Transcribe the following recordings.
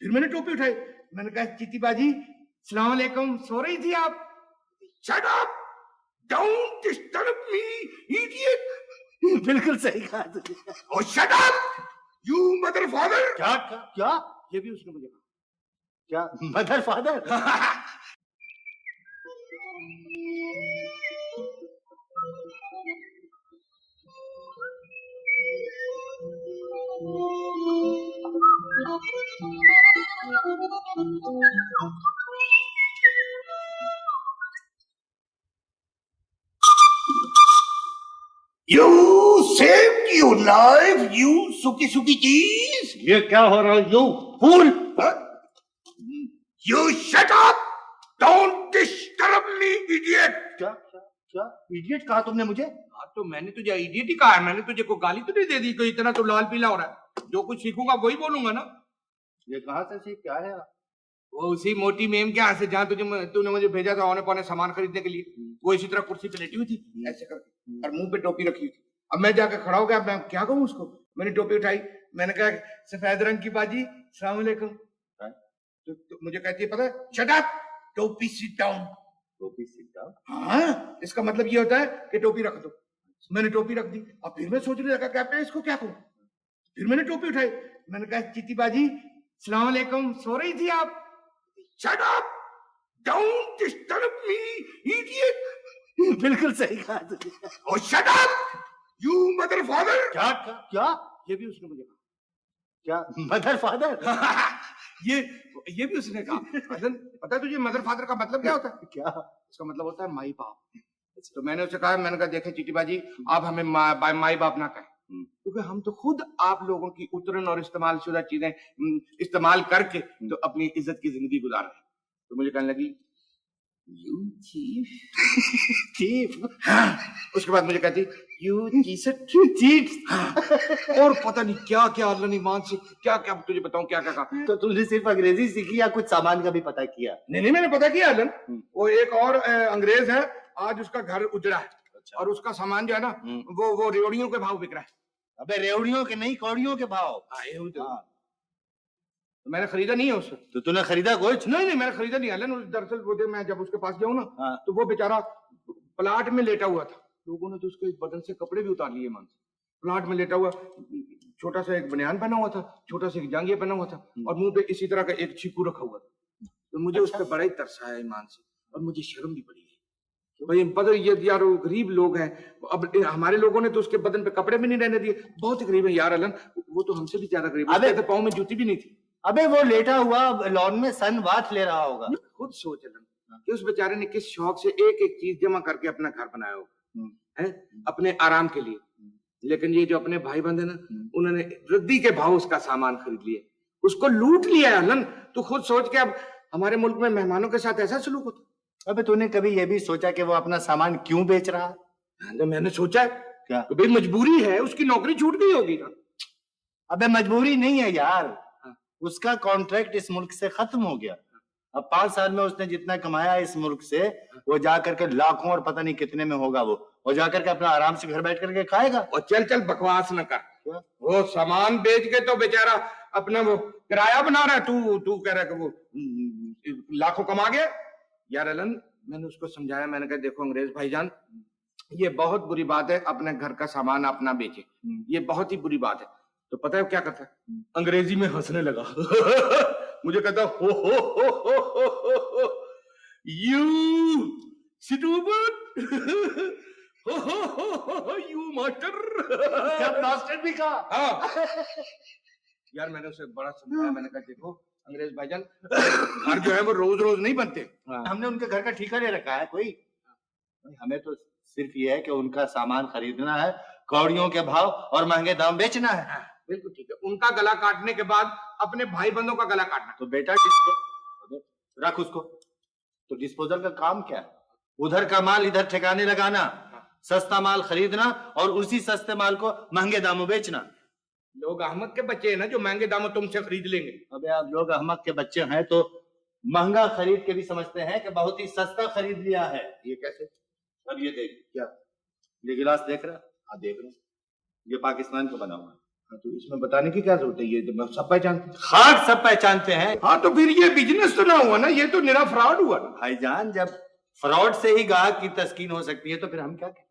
फिर मैंने टोपी उठाई, मैंने कहा चीटी बाजी सलाम वालेकुम, सो रही थी आप? Shut up, don't disturb me idiot. बिल्कुल सही कहा तुझे। Oh shut up you mother father. क्या क्या क्या? ये भी उसने मुझे कहा। क्या mother father? You saved your life, you सुकी सुकी चीज। ये क्या हो रहा है? You fool! You shut up! Don't disturb me, idiot! क्या क्या क्या इडियट कहा तुमने मुझे? हाँ तो मैंने तुझे इडियट ही कहा है, मैंने तुझे कोई गाली तो नहीं दे दी, कोई इतना तो लाल पीला हो रहा है। जो कुछ सीखूंगा वही बोलूंगा ना। ये कहाँ से सीख क्या है? वो उसी मोटी मेम के यहाँ से जहाँ तूने मुझे भेजा था औने पौने सामान खरीदने के लिए। वो इसी तरह कुर्सी पे लेटी हुई थी ऐसे करके और मुंह पे टोपी रखी हुई थी। अब मैं जाकर खड़ा हो गया, मैं क्या कहूँ उसको? मैंने टोपी उठाई, मैंने कहा सफेद रंग की बाजी सलाम वालेकुम। तो मुझे कहती है पता है, शट अप, टोपी सिट डाउन। टोपी सिट डाउन? हाँ, इसका मतलब ये होता है कि टोपी रख दो। मैंने टोपी रख दी। अब फिर मैं सोचने लगा क्या मैं इसको क्या कहूँ। फिर मैंने टोपी उठाई, मैंने कहा चीटी बाजी सलाम वालेकुम, सो रही थी आप? Shut up, don't disturb me idiot. बिल्कुल सही कहा तुझे। Oh shut up you mother father. क्या क्या क्या? ये भी उसने मुझे कहा। क्या मदर फादर? ये भी उसने कहा। पता है तुझे मदर फादर का मतलब क्या होता है? क्या? इसका मतलब होता है माई बाप। तो मैंने उसे कहा, मैंने कहा देखे चीटी बाजी, आप हमें माई बाप ना कहें, क्योंकि हम तो खुद आप लोगों की उतरन और इस्तेमाल शुदा चीजें इस्तेमाल करके तो अपनी इज्जत की जिंदगी गुजार रहे हैं। तो मुझे कहने लगी यू चीफ। चीफ? हाँ। उसके बाद मुझे कहती यू चीट। हाँ। और पता नहीं क्या क्या अल्लाह ने ईमान से क्या क्या तुझे बताऊं क्या क्या कहा। तो तुमने सिर्फ अंग्रेजी सीखी या कुछ सामान का भी पता किया? नहीं मैंने पता किया अल्लाह। वो एक और अंग्रेज है, आज उसका घर उजड़ा है। अच्छा। और उसका सामान जो है ना वो रेवड़ियों के भाव बिक रहा है। अबे रेवड़ियों के नहीं, कौड़ियों के भाव। हाँ। तो मैंने खरीदा नहीं है उससे। तो तूने खरीदा कुछ? नहीं मैंने खरीदा नहीं है। दरअसल वो मैं जब उसके पास गया ना तो वो बेचारा प्लाट में लेटा हुआ था। लोगों ने तो उसके बदन से कपड़े भी उतार लिए मन से। प्लाट में लेटा हुआ, छोटा सा एक बनियान पहना हुआ था, छोटा सा एक जांघिया पहना हुआ था और मुंह पे इसी तरह का एक चीकू रखा हुआ था। तो मुझे उस पर बड़ा ही तरस आया ईमान से और मुझे शर्म भी पड़ी है। भाई पता ये यार वो गरीब लोग हैं। अब हमारे लोगों ने तो उसके बदन पे कपड़े भी नहीं रहने दिए। बहुत ही गरीब है यार अलन, वो तो हमसे भी ज्यादा गरीब है। तो पाँव में जूती भी नहीं थी। अबे वो लेटा हुआ लॉन में सन बाथ ले रहा होगा। खुद सोच अलन कि उस बेचारे ने किस शौक से एक एक चीज जमा करके अपना घर बनाया होगा है अपने आराम के लिए। लेकिन ये जो अपने भाई बंधे ना, उन्होंने रद्दी के भाव उसका सामान खरीद लिया, उसको लूट लिया अलन। तू खुद सोच के अब हमारे मुल्क में मेहमानों के साथ ऐसा सलूक होता। अबे तूने कभी ये भी सोचा कि वो अपना सामान क्यों बेच रहा है? तो मैंने सोचा है क्या तो भाई मजबूरी है, उसकी नौकरी छूट गई होगी ना। अबे मजबूरी नहीं है यार, उसका कॉन्ट्रैक्ट इस मुल्क से खत्म हो गया। अब 5 साल में उसने जितना कमाया इस मुल्क से वो जाकर के लाखों और पता नहीं कितने में होगा वो जाकर के अपना आराम से घर बैठ करके खाएगा। और चल बकवास न कर। वो सामान बेच के तो बेचारा अपना वो किराया बना रहा है। तू कह रहा है कि वो लाखों कमा गया। यार अलन मैंने उसको समझाया, मैंने कहा देखो अंग्रेज भाईजान, ये बहुत बुरी बात है अपने घर का सामान अपना बेचे, ये बहुत ही बुरी बात है। तो पता है क्या करता है? अंग्रेजी में हंसने लगा। मुझे कहता हो यू स्टूपिड, यू मास्टर। क्या मास्टर भी कहा? हाँ। यार मैंने उसे बड़ा समझाया, मैंने कहा देखो अंग्रेज भाईजान, घर जो है वो रोज रोज नहीं बनते। हमने उनके घर का ठेका ले रखा है कोई? हमें तो सिर्फ ये है कि उनका सामान खरीदना है, कौड़ियों के भाव और महंगे दाम बेचना है। बिल्कुल ठीक है। उनका गला काटने के बाद अपने भाई बंधों का गला काटना। तो बेटा रख उसको। तो डिस्पोजल का काम क्या है? उधर का माल इधर ठिकाने लगाना, सस्ता माल खरीदना और उसी सस्ते माल को महंगे दामों बेचना। लोग अहमक के बच्चे हैं ना जो महंगे दामों तुमसे खरीद लेंगे। अबे आप लोग अहमक के बच्चे हैं तो महंगा खरीद के भी समझते हैं कि बहुत ही सस्ता खरीद लिया है। ये कैसे? अब ये देख, क्या ये गिलास देख रहा? हाँ देख रहा हूँ। ये पाकिस्तान का बना हुआ है। तो इसमें बताने की क्या जरूरत है, ये तो सब पहचानते हैं। खाक सब पहचानते हैं। हाँ तो फिर ये बिजनेस तो ना हुआ ना, ये तो निरा फ्रॉड हुआ ना। भाईजान जब फ्रॉड से ही ग्राहक की तस्कीन हो सकती है तो फिर हम क्या करें?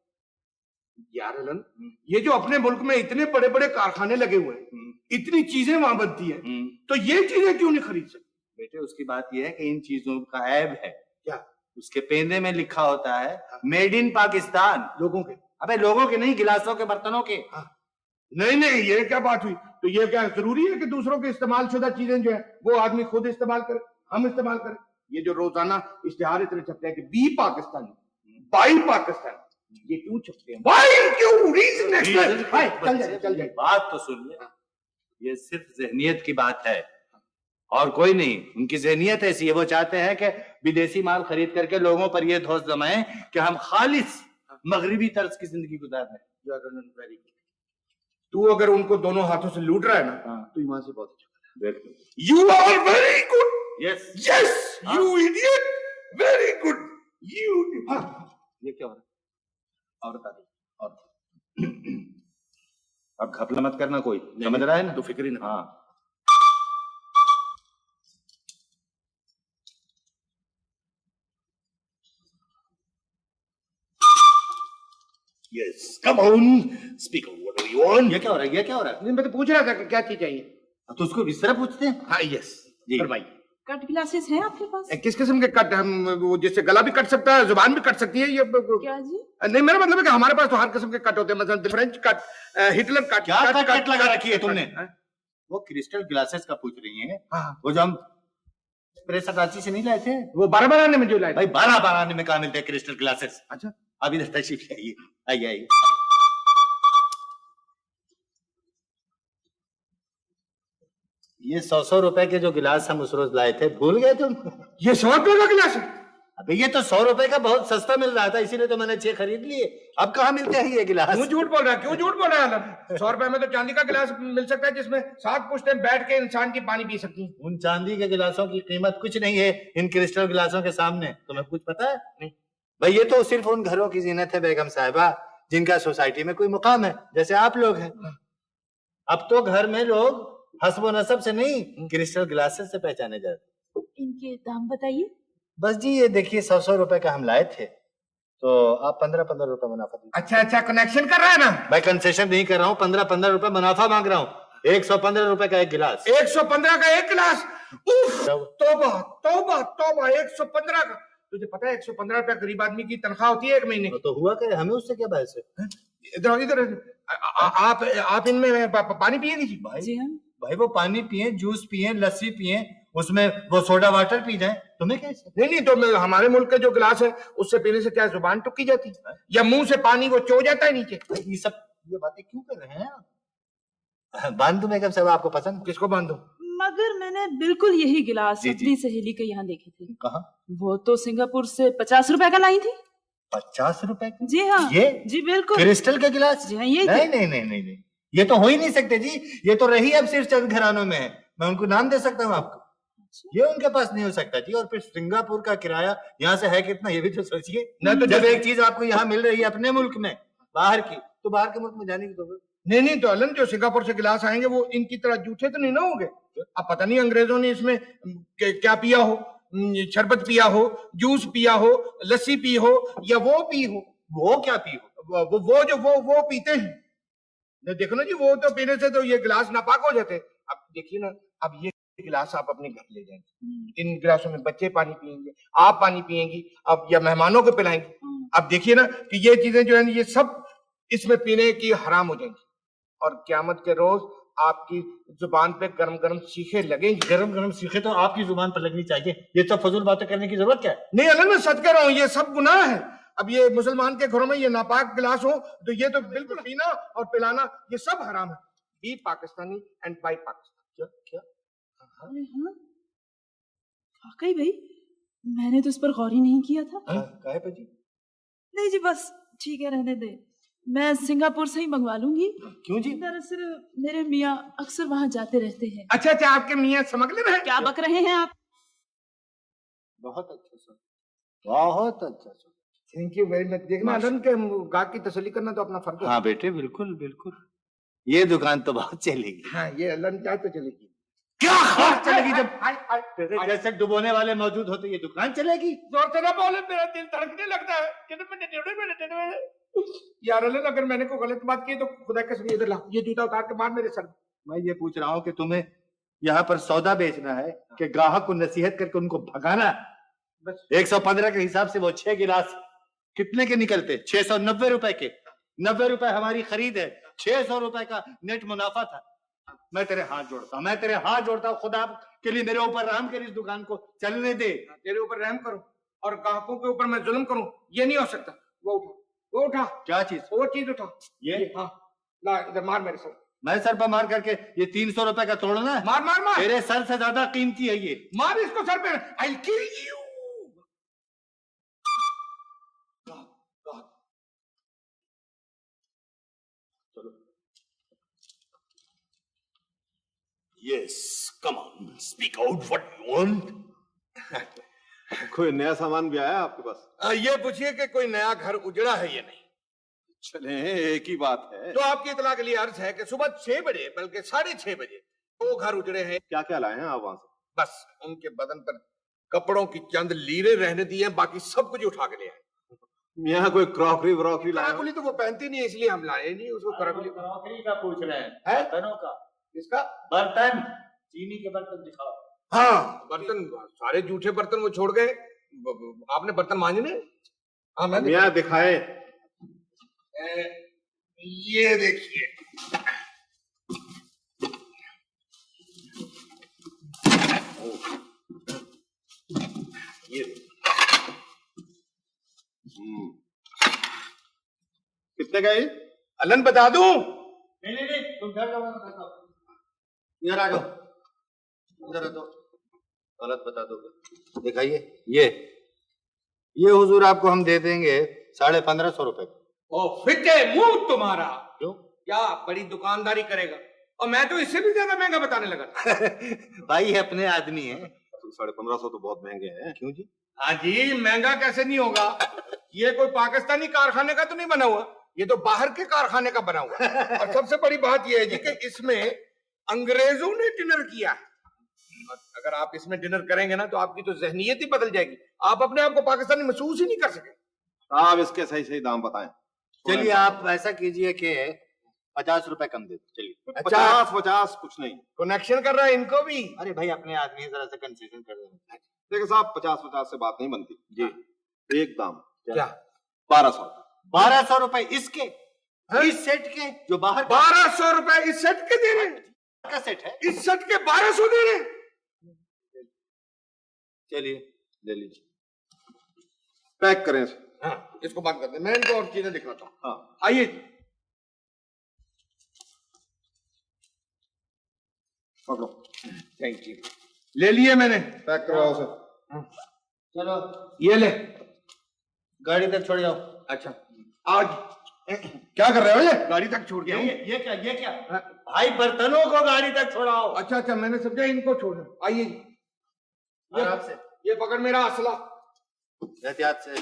यार अलन, ये जो अपने मुल्क में इतने बड़े बड़े कारखाने लगे हुए हैं, इतनी चीजें वहां बनती हैं, तो ये चीजें क्यों नहीं खरीद सकते? बेटे उसकी बात यह है कि इन चीजों का ऐब है क्या? उसके पेंदे में लिखा होता है मेड इन पाकिस्तान। लोगों के? अबे लोगों के नहीं, गिलासों के, बर्तनों के। नहीं नहीं, ये क्या बात हुई? तो ये क्या जरूरी है कि दूसरों के इस्तेमाल शुदा चीजें जो है वो आदमी खुद इस्तेमाल करे, हम इस्तेमाल करें? ये जो रोजाना इश्तिहार इतने छपते हैं कि बी पाकिस्तानी, बाई पाकिस्तानी, ये क्यों छपते हैं? भाई क्यों? रीजन चल जाए। बात तो सुनिए, ये सिर्फ जहनियत की बात है और कोई नहीं। उनकी जहनियत ऐसी है, वो चाहते हैं कि विदेशी माल खरीद करके लोगों पर ये धौंस जमाएं कि हम खालिस मगरिबी तर्ज की जिंदगी गुजार रहे हैं। तू अगर उनको दोनों हाथों से लूट रहा है ना, तो ईमान से बहुत अच्छा। You are very good. Yes yes you idiot, very good you. ये क्या हो रहा है? और बता दे। और अब घपला मत करना, कोई समझ रहा है ना? तो फिक्र ही ना। हाँ Yes, come on, speak of whatever you want. ये क्या हो रहा है? ये क्या हो रहा है? मैं तो पूछ रहा था कि क्या चीज चाहिए। तो उसको इस तरह पूछते हैं? हाँ यस जी भाई। कट ग्लासेस हैं आपके पास? किस किस्म के कट? हम वो जिससे गला भी कट सकता है, जुबान भी कट सकती है, ये क्या जी? नहीं, मेरा मतलब है कि हमारे पास तो हर किस्म के कट होते हैं, मतलब फ्रेंच कट, हिटलर कट। क्या कट लगा रखी है तुमने? वो क्रिस्टल ग्लासेस का पूछ रही है? वो जो हम प्रेस रांची से नहीं लाए थे, वो 12 आने में जो लाए। भाई 12 आने में कहाँ मिलते हैं क्रिस्टल ग्लासेस? अच्छा अभी तशरीफ लाइए, आइए आइए। ये 100 रुपए के जो गिलास हम उस रोज लाए थे, भूल गए तुम? ये 100 रुपए का गिलास है? अबे ये तो 100 रुपए का बहुत सस्ता मिल रहा था, इसीलिए तो मैंने 6 खरीद लिए। अब कहाँ मिलते हैं ये गिलास? क्यों झूठ बोल रहा है? क्यों झूठ बोल रहा है? 100 रुपए में तो चांदी का गिलास मिल सकता है जिसमें 7 पुश्तें बैठ के इंसान की पानी पी सकती हैं। उन चांदी के गिलासों की कीमत कुछ नहीं है इन क्रिस्टल गिलासों के सामने। तुम्हें कुछ पता है? नहीं भाई ये तो सिर्फ उन घरों की जीनत है बेगम साहिबा जिनका सोसाइटी में कोई मुकाम है, जैसे आप लोग हैं। अब तो घर में लोग हस्ब नसब से नहीं, क्रिस्टल ग्लासेस से पहचाने जाते। इनके दाम बताइए। बस जी ये देखिए 100 रुपए का हम लाए थे, तो आप 15 रुपए मुनाफा दीजिए। अच्छा कनेक्शन कर रहा है ना? भाई कंसेशन नहीं कर रहा हूँ, 15 रुपए मुनाफा मांग रहा हूँ। 115 रुपए का एक गिलास। 115 का एक गिलास? उफ, तौबा तौबा तौबा, 115 का। तुझे पता है 115 रुपया गरीब आदमी की तनख्वाह होती है एक महीने की। तो हुआ क्या, हमें उससे क्या बहस है? इधर इधर आप इनमें पानी पिएगी जी? जी हाँ। भाई वो पानी पिए, जूस पिए, लस्सी पिए, उसमें वो सोडा वाटर पी जाए, तुम्हें कैसे? नहीं तो हमारे मुल्क के जो गिलास है उससे पीने से क्या जुबान टुकी जाती है या मुंह से पानी वो चो जाता है नीचे? ये बातें क्यों कर रहे हैं आप? बांध दूं बेगम साहब, आपको पसंद? किसको बांधो? मगर मैंने बिल्कुल यही गिलास अपनी सहेली के यहाँ देखे थे। कहाँ? वो तो सिंगापुर से 50 रुपए का लाई थी। 50 रुपए का? जी हाँ। ये? जी बिल्कुल। क्रिस्टल के गिलास? जी हाँ ये नहीं, ये तो हो ही नहीं सकते जी। ये तो रही अब सिर्फ चंद घरानों में है, मैं उनको नाम दे सकता हूँ आपको। ये उनके पास नहीं हो सकता जी। और फिर सिंगापुर का किराया यहाँ से है कितना, ये भी तो सोचिए ना। तो जब एक चीज आपको यहाँ मिल रही है अपने मुल्क में बाहर की, तो बाहर के मुल्क में जाने की जरूरत नहीं तो अलन, जो सिंगापुर से गिलास आएंगे वो इनकी तरह जूठे तो नहीं ना होंगे? अब पता नहीं अंग्रेजों ने इसमें क्या पिया हो, शरबत पिया हो, जूस पिया हो, लस्सी पी हो या वो पी हो। वो क्या पी हो? वो पीते हैं। देखो ना जी, वो तो पीने से तो ये गिलास नापाक हो जाते। अब देखिए ना, अब ये गिलास आप अपने घर ले जाएंगे, इन गिलासों में बच्चे पानी पिएंगे, आप पानी पिएंगी, अब या मेहमानों को पिलाएंगे। अब देखिए ना कि ये चीजें जो है ये सब इसमें पीने की हराम हो जाएंगी और क़यामत के रोज आपकी जुबान पे गरम गरम सीखे लगेंगी। गरम गरम सीखे तो आपकी जुबान पर लगनी चाहिए, ये तो फजूल बातें करने की जरूरत क्या है? नहीं अलन, मैं सच कह रहा हूँ, ये सब गुनाह है। अब ये मुसलमान के घरों में ये नापाक गिलास हो तो ये तो बिल्कुल पीना और पिलाना ये सब हराम है। Be Pakistani and buy Pakistan. क्या? अरे हाँ, वाकई भाई मैंने तो इस पर गौर ही नहीं किया था। काहे पे जी? नहीं जी बस ठीक है, रहने दे, मैं सिंगापुर से ही मंगवा लूंगी। क्यों जी? दरअसल मेरे मियाँ अक्सर वहाँ जाते रहते हैं। अच्छा, आपके मियाँ स्मगलर हैं? क्या बक रहे हैं आप? बहुत अच्छा सर, बहुत अच्छा sir. Thank you very much. देखना अलन के गाहक की तसल्ली करना तो अपना फर्ज है। हाँ बेटे, बिल्कुल बिल्कुल। ये दुकान तो बहुत चलेगी। हाँ, ये अल्लाह चाहे तो चलेगी। क्या खास चलेगी जब तेरे जैसे डुबोने वाले मौजूद होते, ये दुकान चलेगी? जोर से ना बोले, मेरा दिल धड़कने लगता है। यार अल्लाह, अगर मैंने कोई गलत बात की तो खुदा कसम इधर ला, ये जूता उतार के मार मेरे सर में। मैं ये पूछ रहा हूँ कि तुम्हें यहाँ पर सौदा बेचना है कि ग्राहक को नसीहत करके उनको भगाना? बस 115 के हिसाब से वो 6 गिलास कितने के निकलते? 690 रुपए के। 90 रुपए हमारी खरीद है, 600 रुपए का नेट मुनाफा था। मैं तेरे हाथ जोड़ता हूँ, मैं तेरे हाथ जोड़ता हूँ, खुदा के लिए मेरे ऊपर रहम कर, इस दुकान को चलने दे। तेरे ऊपर रहम करूं और ग्राहकों के ऊपर मैं जुल्म करूं, ये नहीं हो सकता। वो उठा। क्या चीज? वो चीज उठा। ये हाँ, ला इधर मार मेरे सर। मैं सर पर मार करके ये 300 रुपए का तोड़ना है? मार मार मार, तेरे सर से ज्यादा कीमती है ये। मार इसको सर पे। I'll kill you। Yes, come on, speak out what you want. कोई नया सामान भी आया आपके पास? ये पूछिए कि कोई नया घर उजड़ा है या नहीं। चले, एक ही बात है। तो आपकी इतला के लिए अर्ज है कि सुबह 6 बजे बल्कि 6:30 बजे वो घर उजड़े हैं। क्या क्या लाए हैं आप वहां से? बस उनके बदन पर कपड़ों की चंद लीरें रहने दी हैं, बाकी सब कुछ उठा के ले आए। यहाँ कोई क्रॉकरी व्रॉकरी लाए? कराकुली तो वो पहनती नहीं है, इसलिए हम लाए नहीं उसको। कराकुली का पूछ रहे हैं, बर्तनों का। किसका? बर्तन, चीनी के बर्तन दिखाओ। हाँ, बर्तन सारे जूठे बर्तन वो छोड़ गए। आपने बर्तन मांजने? हाँ, मैं यहाँ दिखाए। ये देखिए, ये कितने का ये? अलन बता दूं? नहीं, तुम घर जाओ, इधर आ जाओ, इधर आ जाओ। गलत बता दोगे। दिखाइए। ये हुजूर आपको हम दे देंगे 1550 रुपए। ओ फिटे मुंह तुम्हारा। क्यों? क्या बड़ी दुकानदारी करेगा? और मैं तो इससे भी ज्यादा महंगा बताने लगा। भाई अपने आदमी है। 1550 तो बहुत महंगे हैं। क्यों जी? हाँ जी, महंगा कैसे नहीं होगा? ये कोई पाकिस्तानी कारखाने का तो नहीं बना हुआ, ये तो बाहर के कारखाने का बना हुआ। और सबसे बड़ी बात यह है जी कि इसमें अंग्रेजों ने डिनर किया है। अगर आप इसमें डिनर करेंगे ना तो आपकी तो जहनियत ही बदल जाएगी। आप अपने आप को पाकिस्तानी महसूस ही नहीं कर सके। आप इसके सही सही दाम बताएं। चलिए आप ऐसा कीजिए कि 50 रुपए कम दे दो। चलिए 50 कुछ नहीं। कनेक्शन कर रहा है इनको भी। अरे भाई अपने आदमी जरा सा कंसेशन कर देना। देखो साहब, 50 से बात नहीं बनती जी। एक दाम क्या? 1200। 1200 रुपए इसके? इस सेट के जो बाहर 1200 रुपए इस सेट के दे रहे हैं? का सेट है, इस सेट के 1200 दे रहे हैं? चलिए ले लीजिए। पैक करें इसे। हाँ, इसको बंद कर दे, मैं इनको और चीजें दिखाता हूँ। हाँ, आइए। पकड़ो। Thank you. ले लिए मैंने। पैक करवाओ उसे। चलो ये ले, गाड़ी तक छोड़ जाओ। अच्छा आज क्या कर रहे हो? ये गाड़ी तक छोड़ के ये क्या भाई, बर्तनों को गाड़ी तक छोड़ाओ। अच्छा, मैंने समझा इनको छोड़ना। आइए आराम से। ये पकड़ मेरा असला। एहतियात से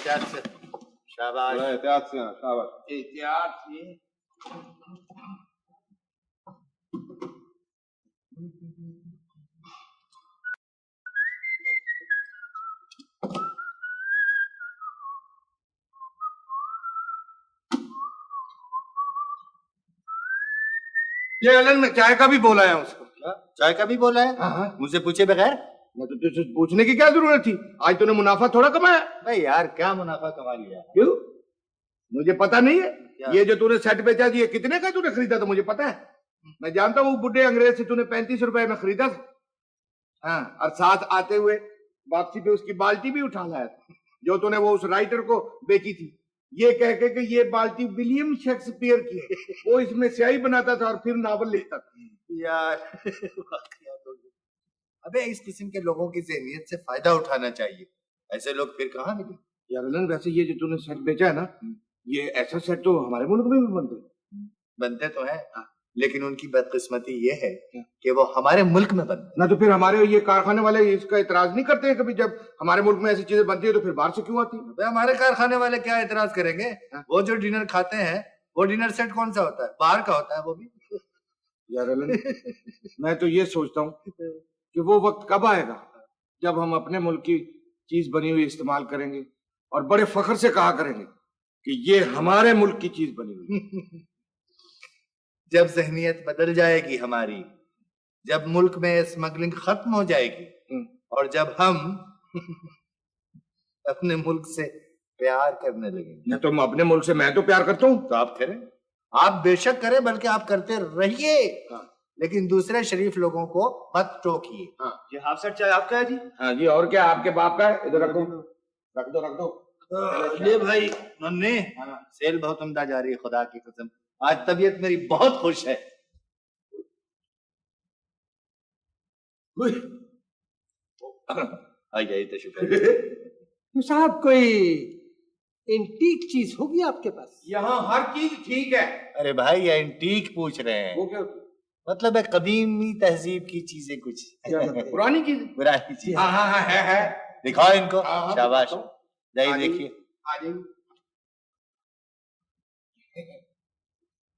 शाबाश। एहतियात से, शाबाश। एहतियात से। ये अलन में चाय का भी बोला है उसको। चाय का भी बोला है? हाँ। मुझसे पूछे बगैर? मैं तो तुझसे पूछने की क्या जरूरत थी? आज तूने मुनाफा थोड़ा कमाया। भाई यार क्या मुनाफा कमा लिया? क्यों? मुझे पता नहीं है। क्या? ये जो तूने सेट बेचा दिए, कितने का तूने खरीदा था मुझे पता है। मैं जानता हूँ बुढ़े अंग्रेज से तूने 35 रुपए में खरीदा था। हाँ, और साथ आते हुए वापसी पे उसकी बाल्टी भी उठा लाया था, जो तूने वो उस राइटर को बेची थी, ये कह के कि ये बाल्टी विलियम शेक्सपियर की है। वो इसमें स्याही बनाता था और फिर नावल लिखता था। यार अबे इस किस्म के लोगों की ज़हनियत से फायदा उठाना चाहिए। ऐसे लोग फिर कहाँ मिले? यार अलन, वैसे ये जो तूने सेट बेचा है ना, ये ऐसा सेट तो हमारे मुल्क में भी बनते तो है, लेकिन उनकी बदकिस्मती ये है कि वो हमारे मुल्क में बनते ना। तो फिर हमारे ये कारखाने वाले इसका इतराज नहीं करते हैं कभी? जब हमारे मुल्क में ऐसी चीजें बनती है तो फिर बाहर से क्यों आती है? हमारे कारखाने वाले क्या इतराज करेंगे? वो जो डिनर खाते हैं वो डिनर सेट कौन सा होता है? बाहर का होता है वो भी। यार एलन, मैं तो ये सोचता हूँ कि वो वक्त कब आएगा जब हम अपने मुल्क की चीज बनी हुई इस्तेमाल करेंगे और बड़े फख्र से कहा करेंगे कि ये हमारे मुल्क की चीज बनी हुई। जब ज़हनियत बदल जाएगी हमारी, जब मुल्क में स्मगलिंग खत्म हो जाएगी और जब हम अपने मुल्क से प्यार करने लगेंगे। न तुम अपने मुल्क से, मैं तो प्यार करता हूँ। तो आप करें, आप बेशक करें, बल्कि आप करते रहिए, लेकिन दूसरे शरीफ लोगों को मत टोकिए। ये हाफ सेट चाय आपका है जी? हाँ जी, और क्या आपके बाप का है? इधर रखो, रख दो, रख दो। ले भाई नन्हे, सेल बहुत उम्दा जा रही है, खुदा की कसम आज तबीयत मेरी बहुत खुश है। आ जाइए तशरीफ। तो साहब कोई एंटीक चीज होगी आपके पास? यहाँ हर चीज ठीक है। अरे भाई ये एंटीक पूछ रहे हैं, वो क्या? मतलब है कदीमी तहजीब की चीजें कुछ पुरानी चीज? पुरानी चीज। हाँ हाँ हाँ, है। दिखाओ इनको। हाँ, शाबाश, दिखाओ। जाइए देखिए। आ जाइए।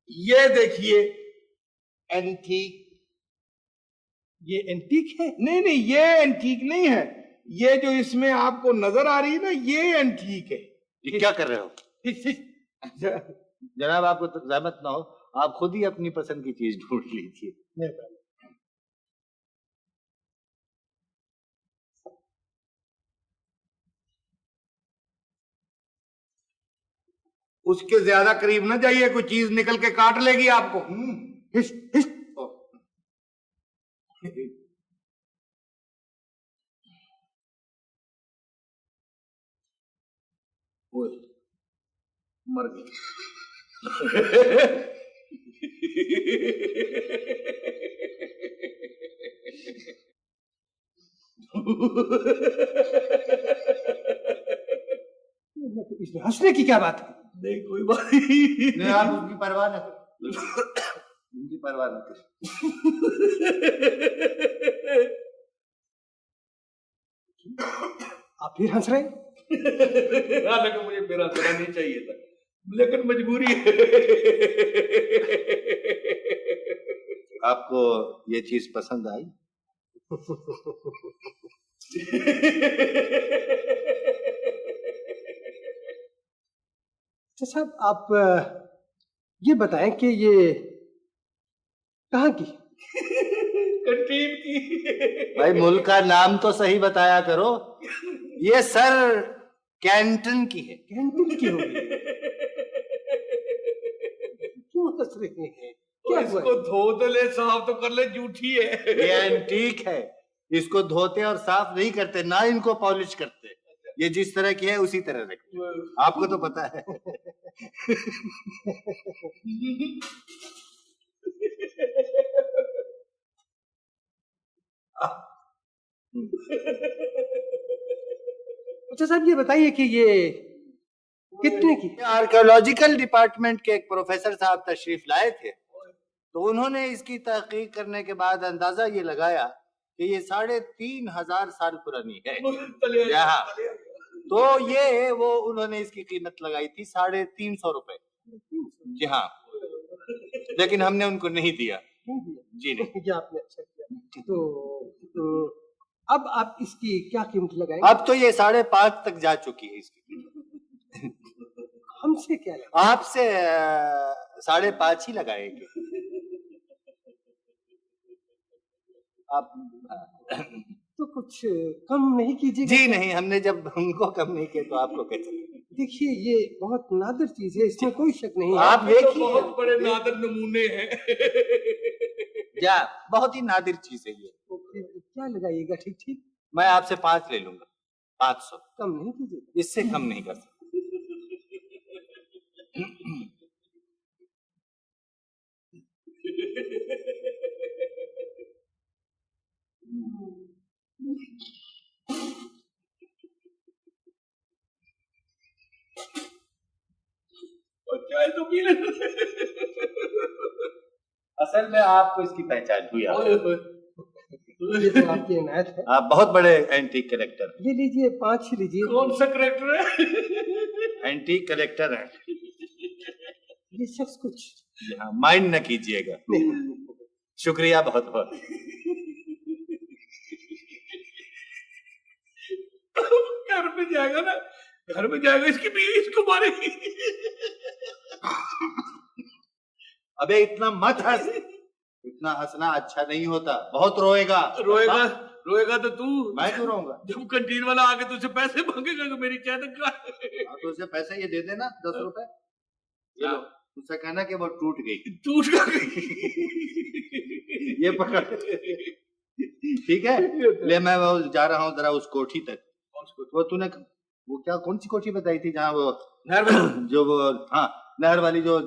ये देखिए एंटीक। ये एंटीक है? नहीं नहीं, ये एंटीक नहीं है। ये जो इसमें आपको नजर आ रही है ना, ये एंटीक है। ये क्या कर रहे हो जनाब? आपको तो ज़हमत ना हो, आप खुद ही अपनी पसंद की चीज ढूंढ लीजिए। उसके ज्यादा करीब ना जाइए, कोई चीज निकल के काट लेगी आपको। हिस, हिस। ओए, मर गई। इसमें हंसने की क्या बात है? नहीं कोई बात नहीं। आप उसकी परवाह न करो, उनकी परवाह न करो। आप फिर हंस रहे हैं? हालांकि मुझे मेरा हंसना नहीं चाहिए था, लेकिन मजबूरी है। आपको ये चीज पसंद आई? अच्छा साहब, आप ये बताएं कि ये कहाँ की? कंटीन की। भाई मुल्क का नाम तो सही बताया करो। ये सर कैंटन की है। कैंटीन की होगी? क्यों हंस रहे हैं? क्या हुआ? इसको धो तो ले, साफ तो कर ले, झूठी है। ये एंटीक है, इसको धोते और साफ नहीं करते, ना इनको पॉलिश करते। ये जिस तरह की है उसी तरह रखते, आपको तो पता है। अच्छा साहब, ये बताइए कि ये कितने की? आर्कियोलॉजिकल डिपार्टमेंट के एक प्रोफेसर साहब तशरीफ लाए थे, तो उन्होंने इसकी तहकीक करने के बाद अंदाजा ये लगाया कि ये 3,500 साल पुरानी है। यहाँ तो ये वो उन्होंने इसकी कीमत लगाई थी 350 रुपए। जी हाँ, लेकिन हमने उनको नहीं दिया। जी नहीं। ये आपने अच्छा किया। तो अब आप इसकी क्या कीमत लगाएंगे? अब तो ये 5.5 तक जा चुकी है इसकी कीमत। हमसे क्या लगा? आपसे 5.5 ही लगाएंगे। आप तो कुछ कम नहीं कीजिएगा? जी नहीं, हमने जब उनको कम नहीं किया तो आपको कैसे? देखिए, ये बहुत नादिर चीज है, इसमें कोई शक नहीं है। आप देखिए, बहुत बड़े नादर नमूने हैं। क्या बहुत ही नादिर चीज है ये। तो फिर क्या लगाइएगा? ठीक ठीक, मैं आपसे 5 ले लूंगा, 500। कम नहीं कीजिएगा? इससे कम नहीं कर सकता। और चाय तो पी ले। असल में आपको इसकी पहचान हुई। ये तो आपकी इनायत है। आप बहुत बड़े एंटीक कलेक्टर। ये लीजिए, 5 ही लीजिए। कौन सा करेक्टर है? एंटीक कलेक्टर हैं। ये शख्स कुछ हाँ, माइंड न कीजिएगा। नहीं। शुक्रिया बहुत बहुत। घर में जाएगा ना, घर में जाएगा, इसकी बीवी इसको मारेगी। अबे इतना मत हंस, इतना हंसना अच्छा नहीं होता, बहुत रोएगा। रोएगा रोएगा तो तू, मैं क्यों रोऊंगा? जब कैंटीन वाला आके तुझसे पैसे मांगेगा कि मेरी चाय तक का। तो उसे पैसे ये दे देना 10 रुपए, ये लो, उससे कहना कि वो टूट गई। टूट गई। ये पकड़। ठीक है, ले मैं वो जा रहा हूँ जरा उस कोठी तक। वो तूने वो क्या कौन सी कोठी बताई थी जहाँ वो नहर वाली, जो वो हाँ नहर वाली जो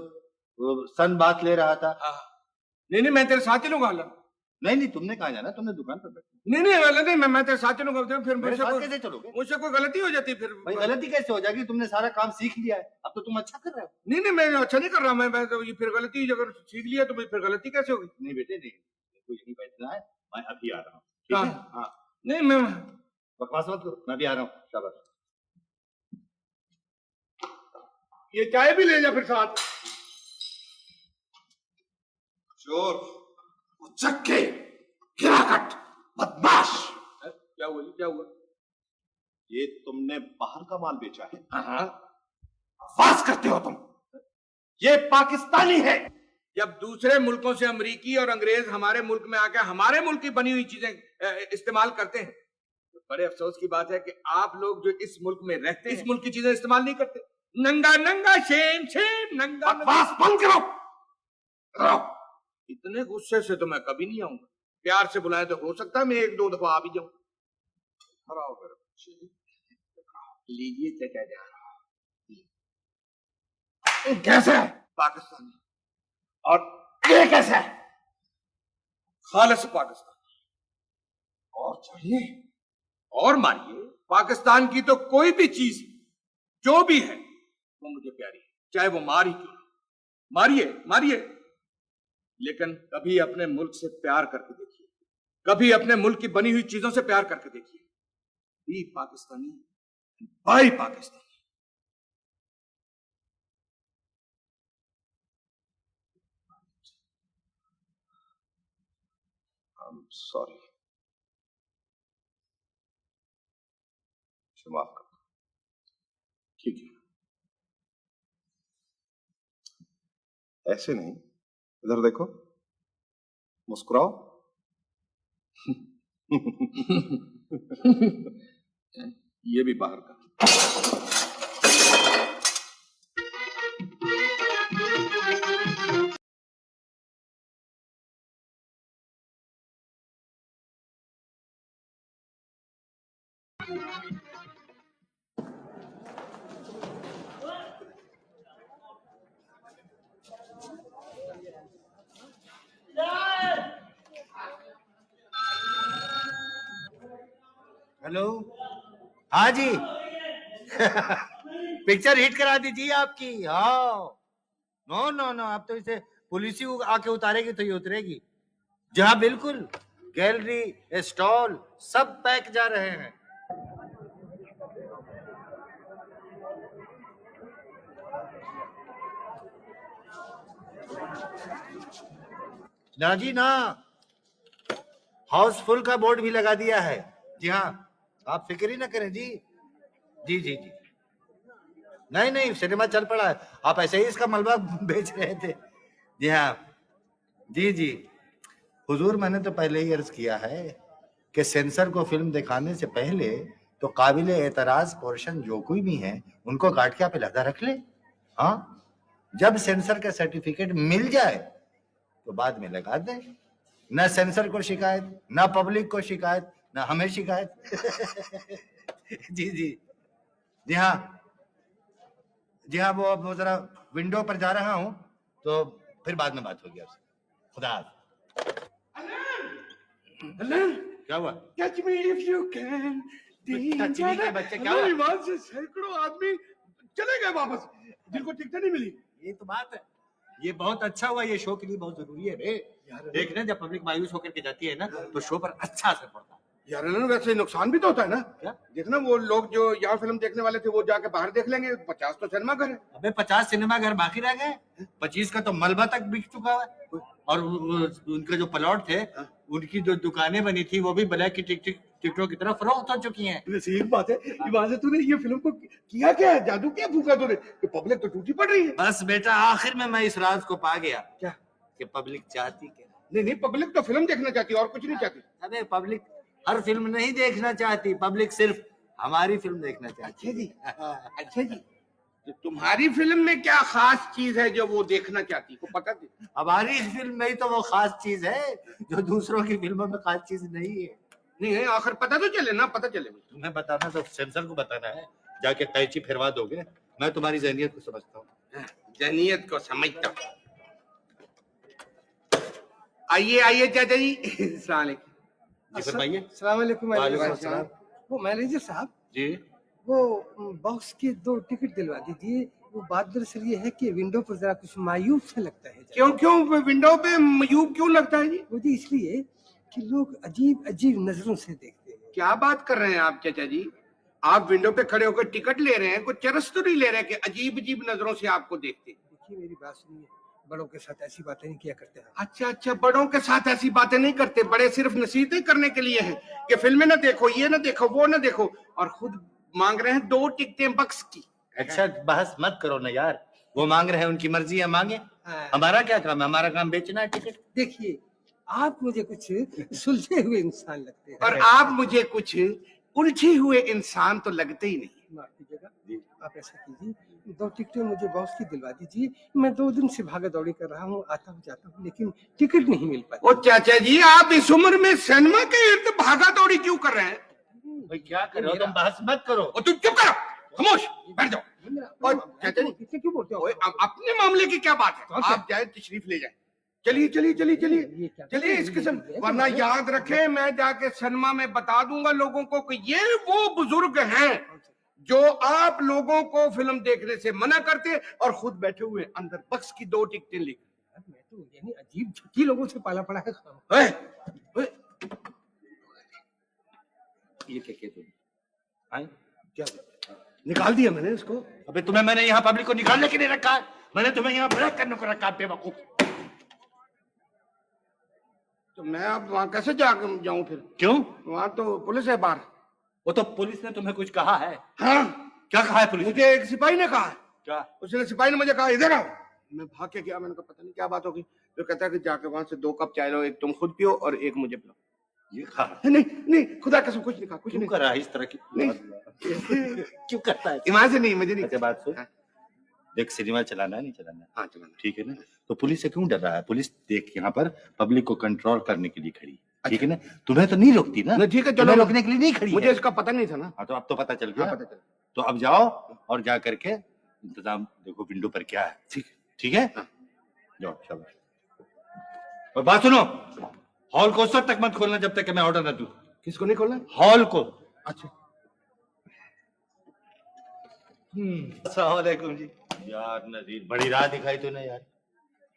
वो सन बात ले रहा था। हाँ। नहीं मैं तेरे साथ चलूंगा। नहीं तुमने कहाँ जाना, तुमने दुकान पर बैठना। नहीं मैं तेरे साथ चलूंगा। फिर मेरे साथ कैसे चलोगे? मुझसे कोई गलती हो जाती फिर। भाई गलती कैसे हो जाएगी? तुमने सारा काम सीख लिया है, अब तो तुम अच्छा कर रहे हो। नहीं मैं अच्छा नहीं कर रहा। मैं तो ये फिर गलती अगर सीख लिया तो फिर गलती कैसे होगी? नहीं बेटे नहीं, कुछ नहीं बैठना है, मैं अभी आ रहा हूँ। ठीक है? हाँ नहीं मैं बकवास मत करो, मैं भी आ रहा हूँ। शाबाश। ये चाय भी ले जा फिर साथ। चोर, उचक्के, गिराकट, बदमाश। क्या हुआ? ये तुमने बाहर का माल बेचा है? हाँ। बकवास करते हो तुम। ये पाकिस्तानी है। जब दूसरे मुल्कों से अमेरिकी और अंग्रेज हमारे मुल्क में आकर हमारे मुल्क की बनी हुई चीजें इस्तेमाल करते हैं, तो बड़े अफसोस की बात है कि आप लोग जो इस मुल्क में रहते हैं, इस मुल्क की चीजें इस्तेमाल नहीं करते। नंगा शेम नंगा। बकवास बंद करो। इतने गुस्से से तो मैं कभी नहीं आऊंगा। प्यार से बुलाए तो हो सकता है मैं 1-2 दफा आ भी जाऊं। लीजिए चाचा जा। कैसे है? पाकिस्तानी और ये कैसे है? खालिस पाकिस्तान। और चाहिए और मारिए। पाकिस्तान की तो कोई भी चीज जो भी है वो मुझे प्यारी है, चाहे वो मार ही क्यों। मारिए, लेकिन कभी अपने मुल्क से प्यार करके देखिए, कभी अपने मुल्क की बनी हुई चीजों से प्यार करके देखिए। Be Pakistani, buy Pakistani. I'm sorry. माफ कर। ठीक है। ऐसे नहीं, इधर देखो, मुस्कुराओ। ये भी बाहर का। हेलो, हाँ जी। पिक्चर हिट करा दीजिए आपकी। हाँ, नो आप तो इसे पुलिस ही आके उतारेगी तो ये उतरेगी। जी हाँ बिल्कुल, गैलरी स्टॉल सब पैक जा रहे हैं। ना जी ना, हाउसफुल का बोर्ड भी लगा दिया है। जी हाँ, आप फिक्र ही ना करें जी। जी नहीं सिनेमा चल पड़ा है। आप ऐसे ही इसका मलबा बेच रहे थे। जी हाँ जी हुजूर, मैंने तो पहले ही अर्ज किया है कि सेंसर को फिल्म दिखाने से पहले तो काबिले एतराज पोर्शन जो कोई भी है उनको काट के आप अलहदा रख ले। हाँ, जब सेंसर का सर्टिफिकेट मिल जाए तो बाद में लगा दे। ना सेंसर को शिकायत, ना पब्लिक को शिकायत, ना हमें शिकायत। जी हाँ, वो अब जरा विंडो पर जा रहा हूँ, तो फिर बाद में बात होगी आपसे। खुदा हाफ़िज़। क्या हुआ? Catch me if you can। टचनी के बच्चे क्या हुआ? वहां से सैकड़ों आदमी चले गए वापस, जिनको टिकटें नहीं मिली। ये तो बात है। ये बहुत अच्छा हुआ, ये शो के लिए बहुत जरूरी है रे। देखना, जब पब्लिक मायूस होकर के जाती है ना तो शो पर अच्छा असर पड़ता है। यार वैसे नुकसान भी तो होता है ना। क्या? देखना, वो लोग जो यहाँ फिल्म देखने वाले थे वो जाके बाहर देख लेंगे। 50 तो सिनेमा घर है। अबे 50 सिनेमा घर बाकी रह गए, 25 का तो मलबा तक बिक चुका है। और उनका जो प्लॉट थे, उनकी जो दुकानें बनी थी वो भी ब्लैक की टिकटों की तरफ फरोख्त हो चुकी हैं। नसीब बात है, वहां से तूने ये फिल्म को किया क्या है, जादू क्या फूका तूने कि पब्लिक तो टूटी पड़ रही है। बस बेटा आखिर में मैं इस राज को पा गया। क्या? कि पब्लिक चाहती क्या। नहीं नहीं, पब्लिक तो फिल्म देखना चाहती है और कुछ नहीं चाहती। अबे पब्लिक हर फिल्म नहीं देखना चाहती, पब्लिक सिर्फ हमारी फिल्म देखना चाहती। अच्छा जी, अच्छा जी, तो तुम्हारी फिल्म में क्या खास चीज है जो वो देखना चाहती, को पता थी? हमारी फिल्म में ही तो वो खास चीज है जो दूसरों की फिल्मों में खास चीज नहीं है। नहीं है, आखिर पता तो चले ना, पता चले। तुम्हें बताना तो सेंसर को बताना है, जाके कैची फिरवा दोगे। मैं तुम्हारी जहनियत को समझता हूँ। जहनियत को समझता हूँ। आइए आइए चाचा जी। अस्सलाम वालेकुम। जी फरमाइए। अस्सलाम वालेकुम मैनेजर वालेकुम साहब। अस्सलाम। वो मैनेजर साहब, जी वो बॉक्स के 2 टिकट दिलवा दीजिए। वो बात दरअसल ये है कि विंडो पर जरा कुछ मायूब सा लगता है। क्यों क्यों विंडो पे मयूब क्यों लगता है जी? वो जी इसलिए कि लोग अजीब अजीब नजरों से देखते हैं। क्या बात कर रहे हैं आप चाचा जी? आप विंडो पे खड़े होकर टिकट ले रहे हैं, कुछ चरस तो नहीं ले रहे कि अजीब अजीब नजरों से आपको देखते हैं? देखिए मेरी बात सुनिए, बड़ों के साथ ऐसी बातें नहीं किया करते हैं। अच्छा अच्छा, बड़ों के साथ ऐसी बातें नहीं करते। बड़े सिर्फ नसीहतें करने के लिए हैं कि फिल्में ना देखो, ये ना देखो, वो ना देखो, और खुद मांग रहे हैं 2 टिकटें बक्स की। अच्छा बहस मत करो ना यार, वो मांग रहे हैं, उनकी मर्जी है, मांगे। हाँ। हमारा क्या काम है, हमारा काम बेचना है टिकट। देखिए आप मुझे कुछ सुलझे हुए इंसान लगते हैं। और आप मुझे कुछ उलझे हुए इंसान तो लगते ही नहीं। माफ कीजिएगा, आप ऐसा कीजिए, 2 टिकटें मुझे बॉस की दिलवा दीजिए। मैं 2 दिन से भागा दौड़ी कर रहा हूँ, आता हूँ जाता हूँ, लेकिन टिकट नहीं मिल पाती। ओ चाचा जी, आप इस उम्र में सिनेमा के इर्द भागा दौड़ी क्यों कर रहे हैं? भाई क्या कर रहे हो तुम, बहस मत करो। और तुम चुप करो, खामोश बैठ जाओ। और चाचा जी, पीछे क्यों बोलते हो? ओए, अपने मामले की क्या बात है? आप जाए तशरीफ ले जाए। चलिए चलिए चलिए चलिए चलिए, इस किस्म, वरना याद रखें मैं जाके सिनेमा में बता दूंगा लोगों को कि ये वो बुजुर्ग हैं जो आप लोगों को फिल्म देखने से मना करते और खुद बैठे हुए अंदर बक्स की 2 टिकटें लेकर। मैं तो यानी अजीब झुकी लोगों से पाला पड़ा है। ओए, ओए, ये क्या कहते हो? क्या निकाल दिया मैंने इसको? अबे तुम्हें मैंने यहाँ पब्लिक को निकालने के लिए रखा है, मैंने तुम्हें यहाँ ब्रेक करने को रखा है बेवकूफ। तो मैं अब वहां कैसे जाऊं फिर? क्यों? वहां तो पुलिस है बाहर। वो तो पुलिस ने तुम्हें कुछ कहा है? हाँ, क्या कहा है पुलिस ने? मुझे एक सिपाही ने कहा। क्या? उसने सिपाही ने मुझे कहा इधर आओ। मैं भाग के गया, मैंने कहा पता नहीं क्या बात होगी। तो कहता है कि जाके वहां से 2 कप चाय लो, एक तुम खुद पियो और एक मुझे पिलो। ये कहा? नहीं नहीं, खुदा कसम कुछ नहीं कहा, कुछ क्यों नहीं कर रहा है इस तरह की? नहीं। क्यों करता है? ईमान से नहीं, मुझे नहीं। अच्छा बात सुन, हाँ। देख सिनेमा चलाना है नहीं चलाना है? हाँ चलाना। ठीक है ना, तो पुलिस से क्यों डर रहा है? पुलिस देख यहाँ पर पब्लिक को कंट्रोल करने के लिए खड़ी है, ठीक है ना? तुम्हें तो नहीं रोकती ना? नहीं, ठीक है, चलो। तुम्हें रोकने के लिए नहीं खड़ी मुझे है। इसका पता नहीं था ना। हाँ तो अब तो पता चल गया। हाँ, पता चला। तो अब जाओ और जा करके इंतजाम देखो विंडो पर क्या है। ठीक है। ठीक है, जाओ शाबाश। और बात सुनो, हॉल को उस वक्त तक मत खोलना जब तक कि मैं ऑर्डर न दूं। किसको नहीं खोलना? हॉल को। अच्छा। अस्सलाम वालेकुम जी। यार नजीर, बड़ी राह दिखाई तूने यार।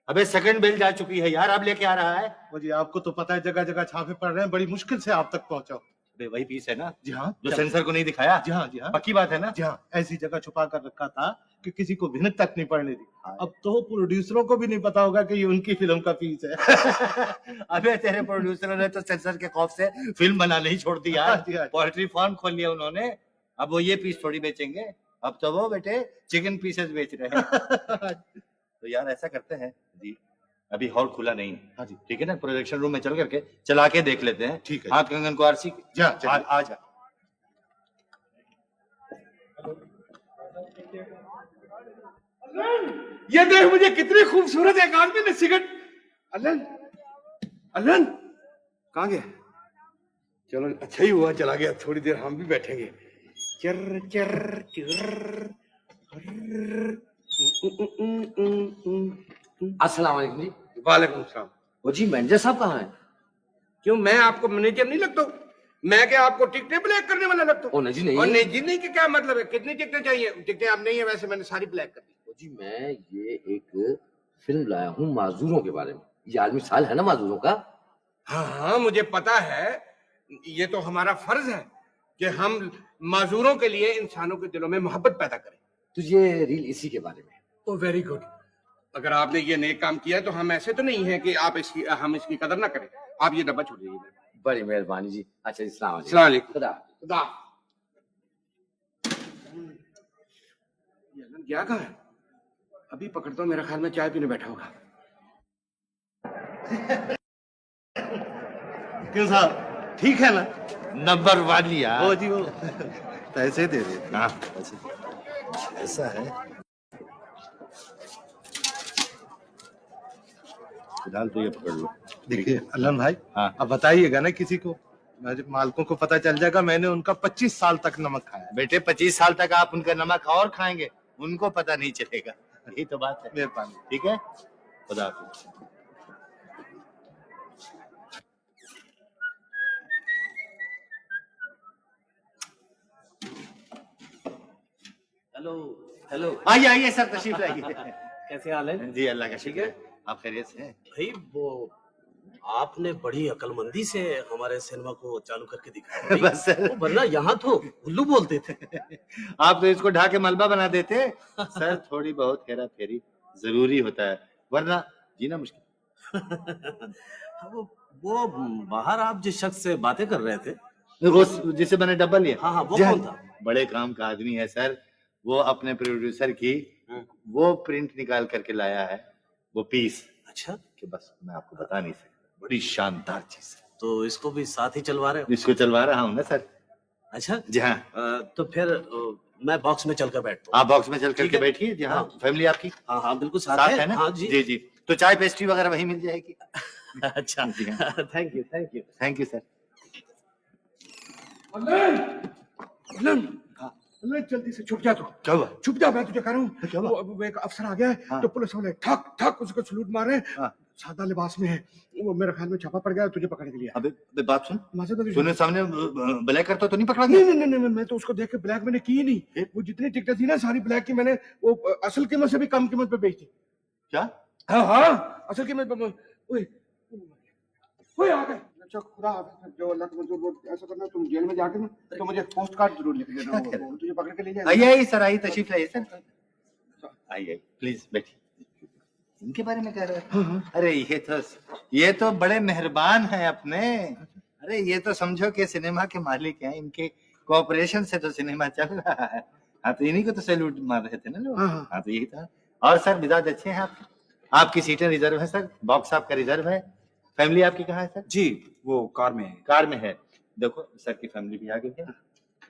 अबे सेकंड बेल जा चुकी है यार, अब लेके आ रहा है। वो जी आपको तो पता है जगह जगह छापे पड़ रहे हैं, बड़ी मुश्किल से आप तक पहुंचा। अबे वही पीस है ना जी हाँ, जो सेंसर को नहीं दिखाया? जी हाँ, जी हाँ, पक्की बात है ना? जी हाँ, ऐसी जगह छुपा कर रखा था कि किसी को भिनक तक नहीं पड़ने दी। हाँ। अब तो प्रोड्यूसरों को भी नहीं पता होगा कि ये उनकी फिल्म का पीस है। अबे तेरे प्रोड्यूसरों ने तो सेंसर के खौफ से फिल्म बनाना ही छोड़ दी हाँ यार। जी, हाँ। पोएट्री फार्म खोल लिया उन्होंने, अब वो ये पीस थोड़ी बेचेंगे, अब तो वो बेटे चिकन पीसेस बेच रहे हैं। तो यार ऐसा करते हैं जी, अभी हॉल खुला नहीं है। हाँ जी, ठीक है ना, प्रोजेक्शन रूम में चल करके चला के देख लेते हैं। ठीक है। हाथ कंगन को आरसी जा आ जा। ये देख, मुझे कितनी खूबसूरत एक आदमी ने सिगरेट। अलन, अलन कहाँ गया? चलो अच्छा ही हुआ चला गया, थोड़ी देर हम भी बैठेंगे। चर चर चर। अस्सलाम वालेकुम जी। वालेकुम सलाम। वो जी मैनेजर साहब कहाँ हैं? क्यों, मैं आपको मैनेजर नहीं लगता हूँ? मैं क्या आपको टिकटें ब्लैक करने वाला लगता हूँ? ओ नहीं जी नहीं। और नहीं जी नहीं, कि क्या मतलब है? कितनी टिकटें चाहिए? टिकटें अब नहीं है, वैसे मैंने सारी ब्लैक कर दी। वो जी मैं ये एक फिल्म लाया हूँ माजूरों के बारे में। ये आलमी साल है ना माजूरों का। हाँ हाँ, मुझे पता है। ये तो हमारा फर्ज है कि हम माजूरों के लिए इंसानों के दिलों में मोहब्बत पैदा करें। तो ये रील इसी के बारे में। ओ वेरी गुड। अगर आपने ये नेक काम किया है तो हम ऐसे तो नहीं है कि हम इसकी कदर ना करें। आप ये डब्बा छोड़ दीजिए। बड़ी मेहरबानी जी। अच्छा जी, सलाम अलैकुम। अस्सलाम वालेकुम। खुदा। खुदा। ये अलन गया कहाँ है? अभी पकड़ता हूँ, मेरा ख्याल में चाय पीने बैठा होगा। क्यों साहब, ठीक है ना? नंबर 1 यार। वो जी वो पैसे दे दे। हाँ। ऐसा है, फिलहाल तो ये पकड़ लो। देखिए अल्लाह भाई, हाँ। अब बताइएगा ना किसी को, मेरे मालकों को पता चल जाएगा मैंने उनका 25 साल तक नमक खाया। बेटे 25 साल तक आप उनका नमक और खाएंगे, उनको पता नहीं चलेगा। यही तो बात है। मेहरबानी। ठीक है, खुदा हाफिज। Hello hello. आइए आइए सर, तशरीफ लाइए। कैसे हाल है जी अल्लाह का शुक्र है। आप खैरियत से हैं? भाई? वो आपने बड़ी अकलमंदी से हमारे सिनेमा को चालू करके दिखाया बस सर। वो वरना यहाँ तो उल्लू बोलते थे। आप तो इसको ढा के मलबा बना देते। सर थोड़ी बहुत हेरा फेरी जरूरी होता है, वरना जीना मुश्किल। वो बाहर आप जिस शख्स से बातें कर रहे थे, वो जिसे मैंने डब्बा लिया। हाँ हाँ, वो जी, कौन था? बड़े काम का आदमी है सर। वो अपने प्रोड्यूसर की वो प्रिंट निकाल करके लाया है, वो पीस। अच्छा, कि बस मैं आपको बता नहीं सकता, बड़ी शानदार चीज है। तो इसको भी साथ ही चलवा रहे हो? इसको चलवा रहा हूँ ना सर। अच्छा जी हाँ। तो फिर मैं बॉक्स में चलकर बैठता हूँ। आप बॉक्स में चल ठीक करके है। बैठिए। जी हाँ। हाँ। फैमिली आपकी हाँ हाँ बिल्कुल साथ साथ है ना? हाँ जी जी जी। तो चाय पेस्ट्री वगैरह वहीं मिल जाएगी। अच्छा, जी हाँ। Thank you thank you. Thank you sir. Alan, Alan जल्दी से छुप जा तू। क्या हुआ? छुप जा, मैं तुझे कह रहा हूँ। क्या हुआ? वो एक अफसर आ गया है, हाँ। तो पुलिस वाले ठक ठक उसको सलूट मारे। हाँ। सादा लिबास में है वो, मेरे ख्याल में छापा पड़ गया तुझे पकड़ने के लिए। अबे अबे बात सुन, माज़ तुझे तूने सामने ब्लैक करता तो नहीं पकड़ा गया? नहीं नहीं नहीं, मैं तो उसको देख के ब्लैक मैंने की ही नहीं। वो जितनी टिकटें थी ना सारी ब्लैक की, मैंने वो असल कीमत से भी कम कीमत पे बेच दी। क्या? हाँ हाँ, असल कीमत पे। ओए ओए आ गए। अच्छा खुदा हाफिज़। जो अल्लाह का मंजूर, वो ऐसा करना, तुम जेल में जाके ना तो मुझे पोस्ट कार्ड जरूर लिख देना, वो तुझे पकड़ के ले जाएगा। आइए आइए सर, आइए तशरीफ लाइए सर। आइए प्लीज बैठिए। इनके बारे में कह रहे हैं? अरे ये तो बड़े मेहरबान हैं अपने। अरे ये तो समझो कि सिनेमा के मालिक हैं, इनके कोऑपरेशन से तो सिनेमा चल रहा है। हाँ तो इन्हीं को तो सैल्यूट मार रहे थे ना लोग। हाँ तो यही था। और सर मिजाज अच्छे हैं आपके? आपकी सीटें रिजर्व है सर, बॉक्स आपका रिजर्व है। फैमिली आपकी कहाँ है सर? जी वो कार में है। कार में है। देखो सर की फैमिली भी आ गई है,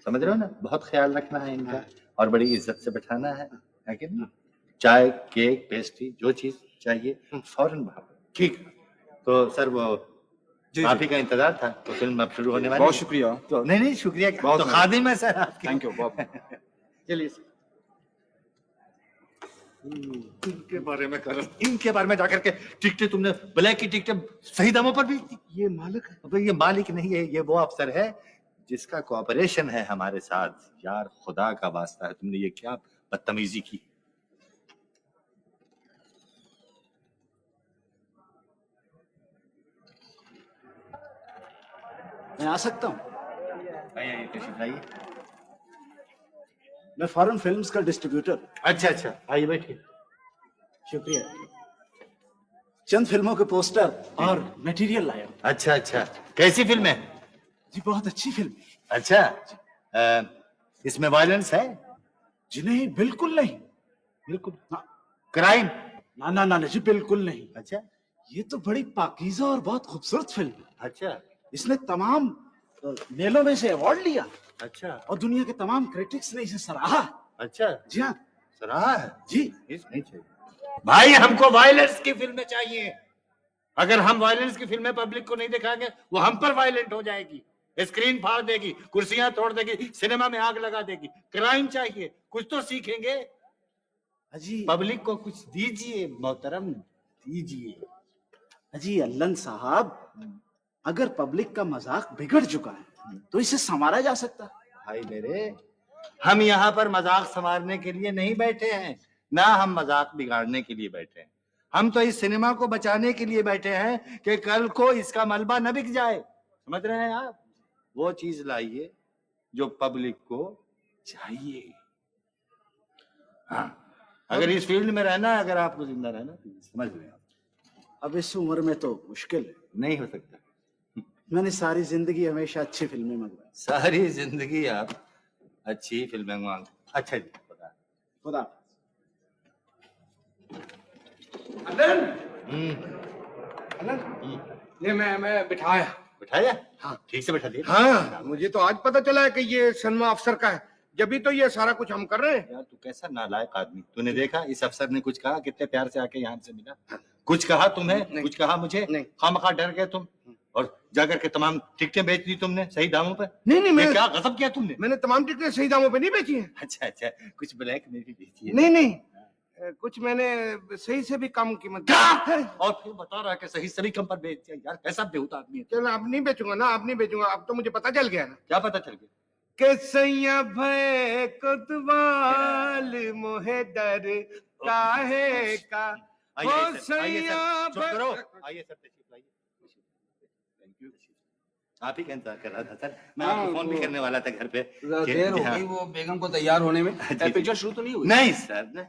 समझ रहे हो ना? बहुत ख्याल रखना है इनका और बड़ी इज्जत से बैठाना है कि नहीं? चाय, केक, पेस्ट्री, जो चीज चाहिए फौरन बाहर। ठीक। तो सर वो आप ही का इंतजार था, तो फिल्म अब शुरू होने वाली है। बहुत शुक्रिया। तो नहीं शुक्रिया, बहुत तो खादिम है सर आपके। थैंक यू बहुत। चलिए सर। इनके बारे में कर, इनके बारे में जाकर के टिकटें तुमने ब्लैक की टिकटें सही दामों पर भी। ये मालिक है? अबे ये मालिक नहीं है, ये वो अफसर है जिसका कोऑपरेशन है हमारे साथ। यार खुदा का वास्ता है, तुमने ये क्या बदतमीजी की। मैं आ सकता हूँ? आइए तशरीफ लाइए। मैं फॉरेन फिल्म्स का डिस्ट्रीब्यूटर। अच्छा अच्छा, आइए बैठिए। शुक्रिया। चंद फिल्मों के पोस्टर और मटेरियल लाया हूं। अच्छा अच्छा, कैसी फिल्म है? जी बहुत अच्छी फिल्म है। अच्छा, इसमें वायलेंस है? जी नहीं, बिल्कुल नहीं। बिल्कुल क्राइम? ना ना ना जी बिल्कुल नहीं। अच्छा, ये तो बड़ी पाकीज़ा और बहुत खूबसूरत फिल्म है। अच्छा इसने तमाम मेलों में से अवार्ड लिया अच्छा और दुनिया के तमाम क्रिटिक्स ने इसे सराहा। अच्छा, जी हाँ सराहा है जी। नहीं चाहिए भाई, हमको वायलेंस की फिल्में चाहिए। अगर हम वायलेंस की फिल्में पब्लिक को नहीं दिखाएंगे, वो हम पर वायलेंट हो जाएगी, स्क्रीन फाड़ देगी, कुर्सियां तोड़ देगी, सिनेमा में आग लगा देगी। क्राइम चाहिए, कुछ तो सीखेंगे। अजी पब्लिक को कुछ दीजिए मोहतरम, दीजिए। अजी अल्लन साहब, अगर पब्लिक का मजाक बिगड़ चुका है तो इसे संवारा जा सकता है। भाई मेरे, हम यहाँ पर मजाक संवारने के लिए नहीं बैठे हैं, ना हम मजाक बिगाड़ने के लिए बैठे हैं। हम तो इस सिनेमा को बचाने के लिए बैठे हैं कि कल को इसका मलबा न बिक जाए। समझ रहे हैं आप? वो चीज लाइए जो पब्लिक को चाहिए। हाँ, अगर इस फील्ड में रहना है, अगर आपको जिंदा रहना, तो समझ लें आप। अब इस उम्र में तो मुश्किल है। नहीं हो सकता। मैंने सारी जिंदगी हमेशा अच्छी फिल्में मंगवाई। सारी जिंदगी आप अच्छी फिल्में मांग। अच्छा जी, खुदा अनन हम्म, ये मैं बिठाया। बिठाया? हाँ, ठीक से बैठा दिया। हाँ, मुझे तो आज पता चला है कि ये सनमा अफसर का है, जब तो ये सारा कुछ हम कर रहे हैं। यार तू कैसा नालायक आदमी, तूने देखा इस अफसर ने कुछ कहा, कितने प्यार से आके यहाँ से मिला, कुछ कहा तुम्हें, कुछ कहा मुझे? नहीं। खामखा डर गए तुम और जाकर के तमाम टिकटें बेच दी तुमने सही दामों पर। नहीं ये मैं क्या गजब किया तुमने? मैंने तमाम टिकटें सही दामों पे नहीं बेची हैं। अच्छा अच्छा, कुछ ब्लैक में भी बेची है? नहीं कुछ मैंने सही से भी कम कीमत है। और फिर बता रहा है कि सही सही कम पर बेच दिया। यार कैसा बेहुदा आदमी है। चलो अब नहीं बेचूंगा ना, अब नहीं बेचूंगा। अब तो मुझे पता चल गया ना क्या पता चल गया? के सैया भय कोतवाल मोहे डर काहे का आइए हो सर, आइए सैया सर, चुप करो। भय। आइए सर, तशरीफ लाइए। Thank you. आप ही का इंतजार कर रहा था सर, मैं आपको फोन भी करने वाला था घर पे। देर हो हाँ। गई वो बेगम को तैयार होने में। जी। पिक्चर शुरू तो नहीं हुई? नहीं सर, नहीं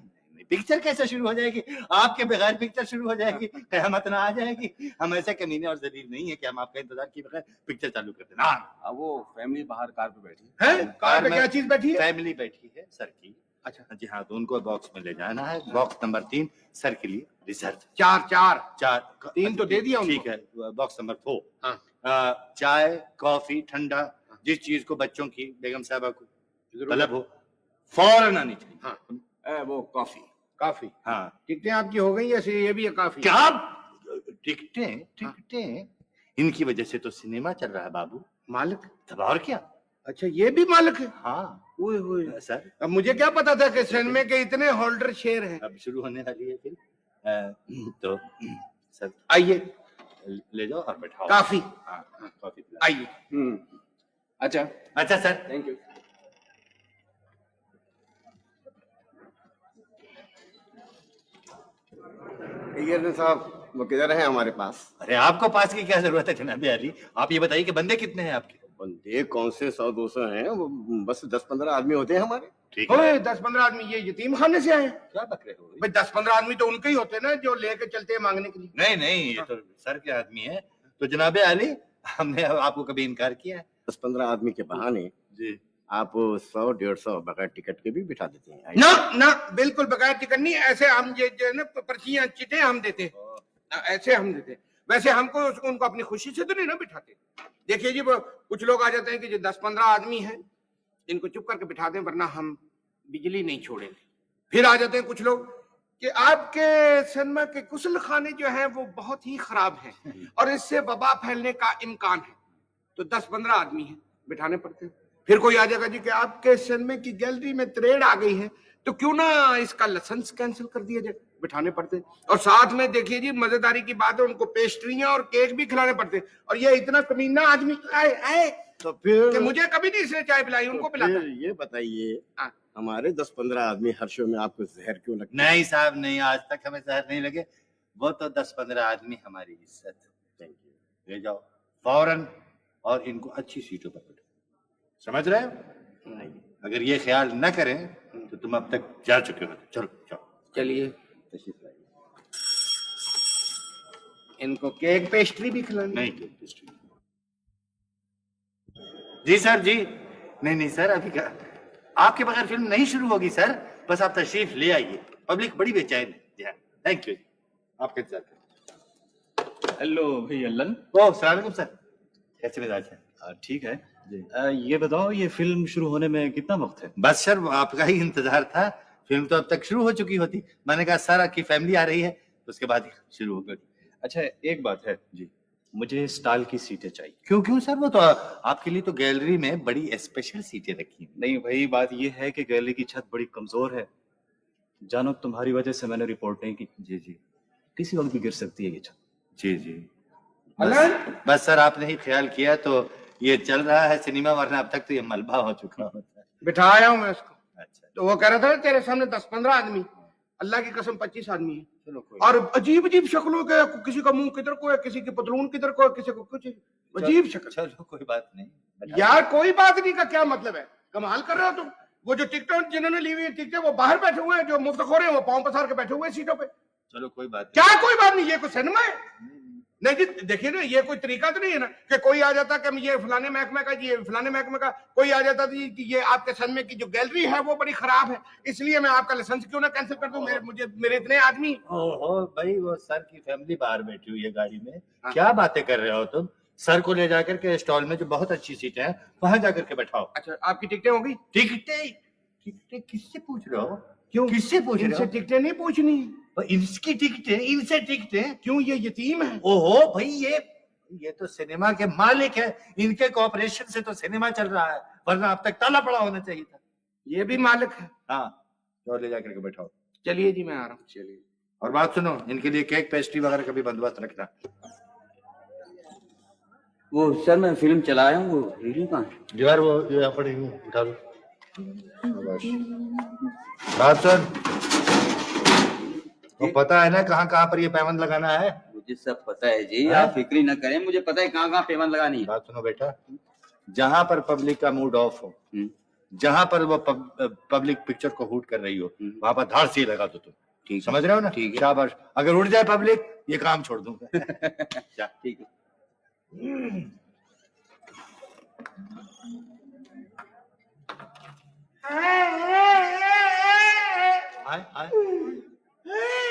पिक्चर कैसे शुरू हो जाएगी? आपके बगैर पिक्चर शुरू हो जाएगी? कयामत ना आ जाएगी? हम ऐसे कमीने और जलील नहीं है कि हम आपका इंतजार किए बगैर पिक्चर चालू कर देना। अब वो फैमिली बाहर कार पे बैठी है कार पे में क्या चीज बैठी है? फैमिली बैठी है सर की। अच्छा जी हाँ, तो उनको बॉक्स में ले जाना है। बॉक्स नंबर 3 सर के लिए रिजर्व। चार 3 तो दे दिया उनको। ठीक है, बॉक्स नंबर 4। हाँ। चाय कॉफी ठंडा, जिस चीज को बच्चों की बेगम साहबा को तलब हो, फौरन आनी चाहिए। हाँ। वो कॉफी। काफी हाँ। टिकटें आपकी हो गई, ऐसे ये भी है काफी। क्या टिकटें इनकी वजह से तो सिनेमा चल रहा है बाबू। मालिक? तब और क्या? अच्छा ये भी मालिक है? हाँ ओए होए सर, अब मुझे क्या पता था कि सिनेमा के इतने होल्डर शेयर हैं। अब शुरू होने वाली है फिर। तो सर आइए ले जाओ और बैठाओ। काफी हाँ, कॉफी पिलाओ। आइए। अच्छा अच्छा सर, थैंक यू। साहब वो किधर है हमारे पास? अरे आपको पास की क्या जरूरत है जनाब अली? आप ये बताइए कि बंदे कितने हैं आपके? बंदे कौन से 100-200 हैं, वो बस 10-15 आदमी होते हैं हमारे। ठीक है। ओए 10-15 आदमी ये यतीम खाने से आए? क्या बक रहे हो? भाई 10-15 आदमी तो उनके ही होते हैं ना जो लेके चलते हैं मांगने के लिए। नहीं, ये तो सर के आदमी है। तो जनाब अली, हमने आपको कभी इनकार किया है? 10-15 आदमी के बहाने जी आप 100-150 बगैर टिकट के भी बिठा देते हैं। ना बिल्कुल बगैर टिकट नहीं, ऐसे हम ये जो है ना पर्चियां चिटे हम देते हैं, ऐसे हम देते हैं। वैसे हमको उनको अपनी खुशी से तो नहीं ना बिठाते। देखिए जी वो कुछ लोग आ जाते हैं कि जो 10-15 आदमी हैं इनको चुप करके बिठा दें वरना हम बिजली नहीं छोड़ेंगे। फिर आ जाते हैं कुछ लोग कि आपके सिनेमा के गुस्ल खाने जो हैं वो बहुत ही खराब हैं और इससे वबा फैलने का इम्कान है। तो 10-15 आदमी हैं, बिठाने पड़ते हैं। फिर कोई आ जाएगा जी कि आपके सिनेमा की गैलरी में त्रेड़ आ गई है तो क्यों ना इसका लाइसेंस कैंसिल कर दिया जाए, बिठाने पड़ते हैं। और साथ में देखिए जी मजेदारी की बात है, उनको पेस्ट्रियां और केक भी खिलाने पड़ते हैं। और ये इतना कमीना आदमी आए तो फिर कि मुझे कभी नहीं इसने चाय पिलाई, उनको पिलाता है। ये बताइए हाँ। हमारे 10-15 आदमी हर शो में आपको जहर क्यों लगता है? नहीं साहब नहीं, आज तक हमें जहर नहीं लगे। वो तो 10-15 आदमी हमारी इज्जत। Thank you. ले जाओ फौरन और इनको अच्छी सीटों पर बैठो। समझ रहे हो? नहीं, अगर ये ख्याल न करें तो तुम अब तक जा चुके हो। चलो जाओ। चलिए तशरीफ लाइए। इनको केक पेस्ट्री भी खिलानी। नहीं जी सर जी, नहीं सर, अभी क्या आपके बगैर फिल्म नहीं शुरू होगी सर। बस आप तशरीफ ले आइए, पब्लिक बड़ी बेचैन है। जी हाँ, थैंक यू। आपका इंतजार कर। हेलो भाई अल्लन। ओह सलाम अलैकुम सर, कैसे मिजाज है? ठीक है जी। ये बताओ ये फिल्म शुरू होने में कितना वक्त है? बस सर आपका ही इंतजार था। फिल्म तो अब तक शुरू हो चुकी होती, मैंने कहा सारा की फैमिली आ रही है तो उसके बाद ही शुरू होगी। अच्छा एक बात है जी, मुझे स्टाइल की सीटें चाहिए। क्यों सर? वो तो आपके लिए तो गैलरी में बड़ी स्पेशल सीटें रखी हैं। नहीं भाई, बात ये है कि गैलरी की छत बड़ी कमजोर है। जानो तुम्हारी वजह से मैंने रिपोर्ट नहीं की। जी किसी वक्त भी गिर सकती है ये छत। जी बस सर आपने ही ख्याल किया तो ये चल रहा है सिनेमा, वरना अब तक तो ये मलबा हो चुका होता है। बिठा आया हूँ मैं उसको। अच्छा तो वो कह रहा था ना तेरे सामने 10-15 आदमी, अल्लाह की कसम 25 आदमी है। चलो कोई और अजीब शक्लों के, किसी का मुंह किधर को है, किसी की पतलून किधर को है, किसी को कुछ अजीब शक्ल। चलो कोई बात नहीं। यार कोई बात नहीं का क्या मतलब है? कमाल कर रहे हो तुम। वो जो टिकटें जिन्होंने ली हुई है टिकटें वो बाहर बैठे हुए हैं, जो मुफ्तखोर हैं वो पांव पसार के बैठे हुए हैं सीटों पे। चलो कोई बात क्या कोई बात नहीं, ये कोई सिनेमा है? नहीं जी देखिए ना, ये कोई तरीका तो नहीं है ना कि कोई आ जाता कि ये फलाने महकमे का, ये फलाने महकमे का, कोई आ जाता जी कि ये आपके सिनेमा की जो गैलरी है वो बड़ी खराब है, इसलिए मैं आपका लाइसेंस क्यों ना कैंसिल कर दूं। मेरे इतने आदमी। ओहो भाई, वो सर की फैमिली बाहर बैठी हुई है गाड़ी में, क्या बातें कर रहे हो तुम? सर को ले जाकर के स्टॉल में जो बहुत अच्छी सीटें हैं वहां जाकर के बैठाओ। अच्छा आपकी टिकटें होंगी? टिकटें किससे पूछ रहे हो? क्यों किससे पूछ रहे हो? इनसे टिकटें नहीं पूछनी। इनकी टिकटें, इनसे टिकटें क्यों? ये यतीम है। ओहो भाई, ये तो सिनेमा के मालिक है, इनके कॉपरेशन से तो सिनेमा चल रहा है, वरना अब तक ताला पड़ा होना चाहिए था। ये भी मालिक है? हाँ, तो ले जाकर के बैठाओ। चलिए जी मैं आ रहा हूँ। चलिए, और बात सुनो, इनके लिए केक पेस्ट्री वगैरह का भी बंदोबस्त रखना। वो सर मैं फिल्म चला आया हूँ, वो रील कहाँ है? यार वो यहाँ पड़ी हुई, उठा लो। बात सुन, वो पता है ना कहाँ कहाँ पर ये पैबंद लगाना है? मुझे सब पता है जी, आप फिक्री न करें, मुझे पता है कहाँ कहाँ पेमेंट लगानी है। बात सुनो बेटा, जहाँ पर पब्लिक का मूड ऑफ हो, जहाँ पर वो पब्लिक पिक्चर को हूट कर रही हो, वहां पर धार से लगा दो तुम। ठीक, समझ रहे हो ना? ठीक है। शाबाश, अगर उड़ जाए पब्लिक ये काम छोड़ दूंगा। ठीक है।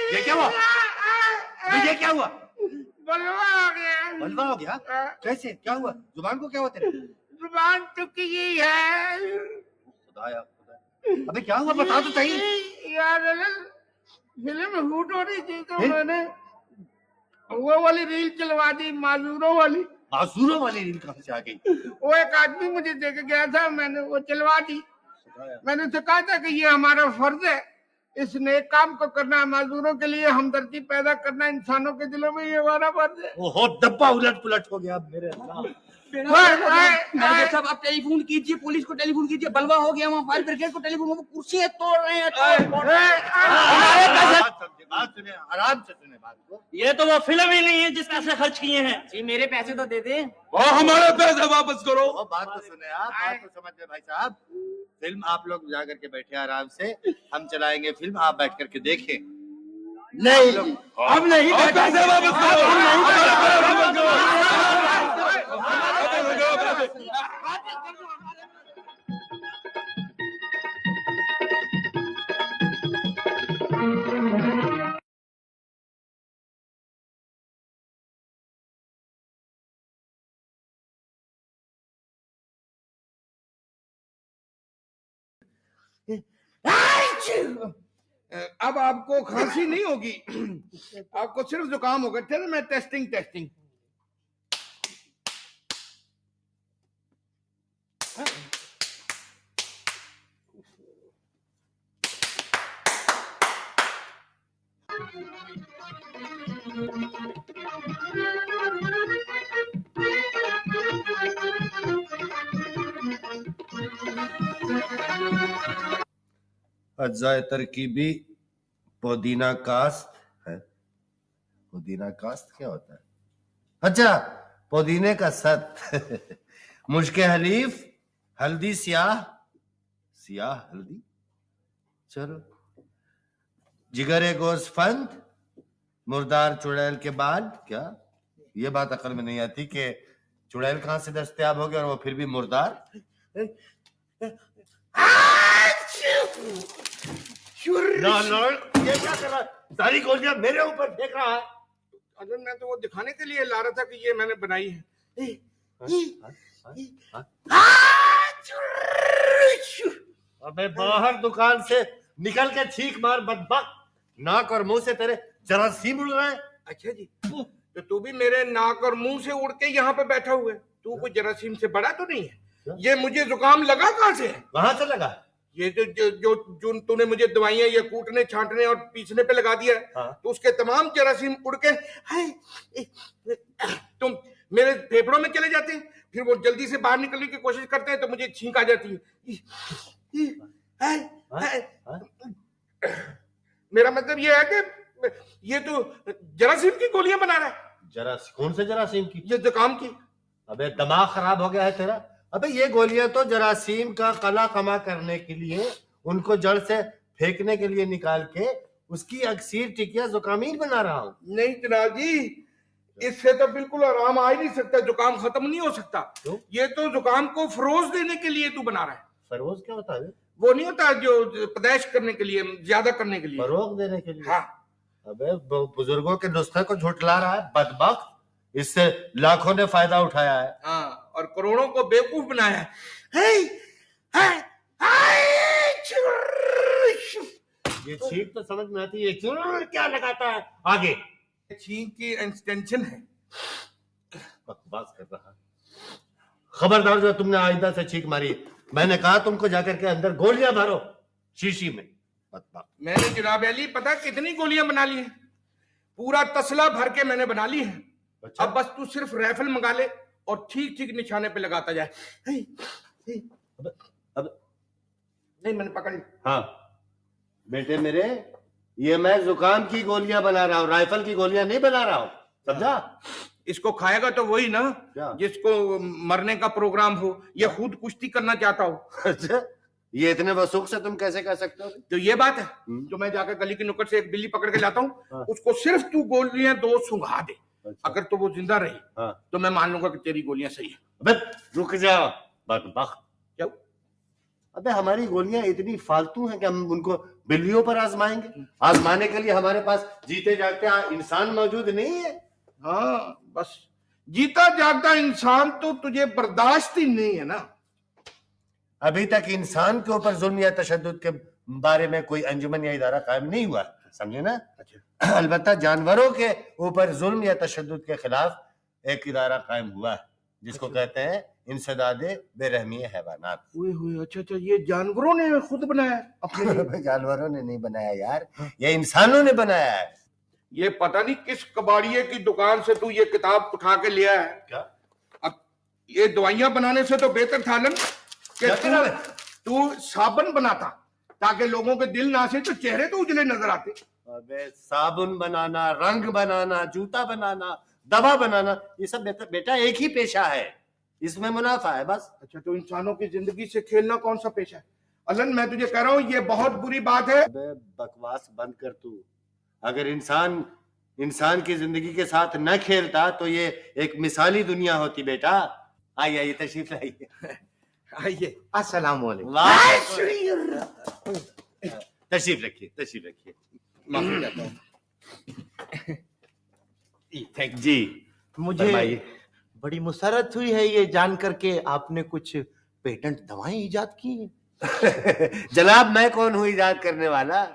ये क्या हुआ? ये क्या हुआ? बलवा आ गया। बलवा हो गया? कैसे? क्या हुआ? जुबान को क्या हुआ तेरे? जुबान टुकी गई है। खुदाया, अबे क्या हुआ बता तो सही। यार फिल्म हूट हो रही थी तो मैंने वो वाली रील चलवा दी, माजूरों वाली। माजूरों वाली रील कहाँ से आ गई? वो एक आदमी मुझे देके गया था, मैंने वो चलवा दी। मैंने उसे कहा था कि ये हमारा फर्ज है इस नेक काम को करना, माजूरों के लिए हमदर्दी पैदा करना इंसानों के दिलों में, ये हमारा फर्ज है। ओहो, डब्बा उलट पुलट हो गया मेरे अल्लाह। मैनेजर साहब आप टेलीफोन कीजिए, पुलिस को टेलीफोन कीजिए, बलवा हो गया, वहाँ फायर ब्रिगेड को टेलीफोन, वो कुर्सी तोड़ रहे हैं। बात सुने, आराम से सुने बात को। ये तो वो फिल्म ही नहीं है जिस पैसे खर्च किए हैं। जी मेरे पैसे तो दे दे। और हमारे पैसे वापस करो। बात तो सुने आप, बात तो समझ ले भाई साहब। फिल्म आप लोग जा करके बैठे आराम से, हम चलाएंगे फिल्म, आप बैठ करके देखें। नहीं अब नहीं, पैसे वापस करो। अब आपको खांसी नहीं होगी, आपको सिर्फ जुकाम होगा। चलो मैं टेस्टिंग अज्जाए तरकीबी पुदीना कास्त है। पुदीना कास्त क्या होता है? अच्छा, पुदीने का सत। मुश्के हलीफ, हल्दी स्याह, स्याह हल्दी। चलो, जिगरे गोस्फंद, मुर्दार चुड़ैल के बाद। क्या ये बात अकल में नहीं आती कि चुड़ैल कहां से दस्तयाब हो गया और वो फिर भी मुर्दार? ये क्या कर रहा है? सारी गोलियां मेरे ऊपर फेंक रहा है। अगर मैं तो वो दिखाने के लिए ला रहा था कि ये मैंने बनाई है। अबे बाहर दुकान से निकल के छींक मार बदबक, नाक और मुंह से तेरे जरासीम उड़ रहे हैं। अच्छा जी, तो तू भी मेरे नाक और मुंह से उड़ के यहाँ पे बैठा हुआ है? तू कोई जरासीम से बड़ा तो नहीं है? ये मुझे जुकाम लगा कहाँ से? वहां से लगा। ये जो तूने मुझे दवाइयां ये कूटने छांटने और पीसने पे लगा दिया है, तो उसके तमाम जरासीम उड़ के तुम मेरे फेफड़ों में चले जाते हैं, फिर वो जल्दी से बाहर निकलने की कोशिश करते हैं तो मुझे छींक आ जाती है। मेरा मतलब ये है कि ये तो जरासीम की गोलियां बना रहा है। कौन से जरासीम की? ये जुकाम की। अबे दिमाग खराब हो गया है तेरा? अबे ये गोलियां तो जरासीम का कला कमा करने के लिए, उनको जड़ से फेंकने के लिए निकाल के उसकी अक्सीर टिकिया जुकामीन बना रहा हूँ। नहीं जनाब जी, इससे तो बिल्कुल आराम आ ही नहीं सकता, जुकाम खत्म नहीं हो सकता। क्यों? ये तो जुकाम को फरोज देने के लिए तू बना रहा है। फरोज क्या होता है? वो नहीं होता जो पैदाइश करने के लिए, ज्यादा करने के लिए। फरोग देने के लिए? हाँ। अबे बुजुर्गों के नुस्खे को झुठला रहा है बदबख्त। इससे लाखों ने फायदा उठाया है। हाँ, और करोड़ों को बेवकूफ बनाया है। हे, हे, ये छींक तो समझ में आती है, क्या लगाता है आगे? छींक की एक्सटेंशन है। बकवास कर रहा है। खबरदार जो तुमने आइंदा से छींक मारी, मैंने कहा तुमको जाकर के अंदर गोलियां भरो शीशी में। मैंने जनाब अली पता कितनी गोलियां बना ली हैं? पूरा तसला भर के मैंने बना ली है। अच्छा? अब बस तू सिर्फ राइफल मंगा ले और ठीक ठीक निशाने पे लगाता जाए। अब नहीं, मैंने पकड़ ली। हाँ बेटे मेरे, ये मैं जुकाम की गोलियां बना रहा हूँ, राइफल की गोलियां नहीं बना रहा हूँ, समझा? इसको खाएगा तो वही ना जिसको मरने का प्रोग्राम हो या खुद कुश्ती करना चाहता हो। अच्छा, ये इतने वसूख से तुम कैसे कह सकते हो? तो ये बात है जो मैं जाकर गली की नुक्कड़ से एक बिल्ली पकड़ के लाता हूँ, उसको सिर्फ तू गोलियां 2 सुंघा दे। अच्छा। अगर तो वो जिंदा रही तो मैं मान लूंगा कि तेरी गोलियां सही है। अबे रुक जा, क्या? अबे हमारी गोलियां इतनी फालतू हैं कि हम उनको बिल्लियों पर आजमाएंगे? आजमाने के लिए हमारे पास जीते जागते इंसान मौजूद नहीं है। हाँ, बस जीता जागता इंसान तो तुझे बर्दाश्त ही नहीं है ना। अभी तक इंसान के ऊपर जुल्म या तशद्दुद के बारे में कोई अंजुमन या इदारा कायम नहीं हुआ, समझे ना? अच्छा। अलबत्ता जानवरों के ऊपर जुल्म या तशद्दुद के खिलाफ एक इदारा कायम हुआ है, जिसको कहते हैं इंसदादे बेरहमी हैवानात। अच्छा अच्छा, ये जानवरों ने खुद बनाया अपने लिए? जानवरों ने नहीं बनाया यार, ये इंसानों ने बनाया है। ये पता नहीं किस कबाड़िए की दुकान से तू ये किताब उठा के लिया है। क्या? अब ये दवाइयां बनाने से तो बेहतर था ना कि तू साबुन बनाता, ताकि लोगों के दिल ना से तो चेहरे तो उजले नजर आते। अबे साबुन बनाना, रंग बनाना, जूता बनाना, दवा बनाना, ये सब बेटा एक ही पेशा है, इसमें मुनाफा है बस। अच्छा, तो इंसानों की जिंदगी से खेलना कौन सा पेशा है? अलन, मैं तुझे कह रहा हूँ ये बहुत बुरी बात है। अबे बकवास बंद कर तू। अगर इंसान की जिंदगी के साथ न खेलता तो ये एक मिसाली दुनिया होती बेटा। आइए आइए, तशरीफ लाइए। आइए, अस्सलाम वालेकुम। तशरीफ रखिए, तशरीफ रखिए। माफी चाहता हूँ। थैंक जी। मुझे बड़ी मुसरत हुई है ये जान करके आपने कुछ पेटेंट दवाएं इजाद की हैं। जनाब, मैं कौन हूँ इजाद करने वाला?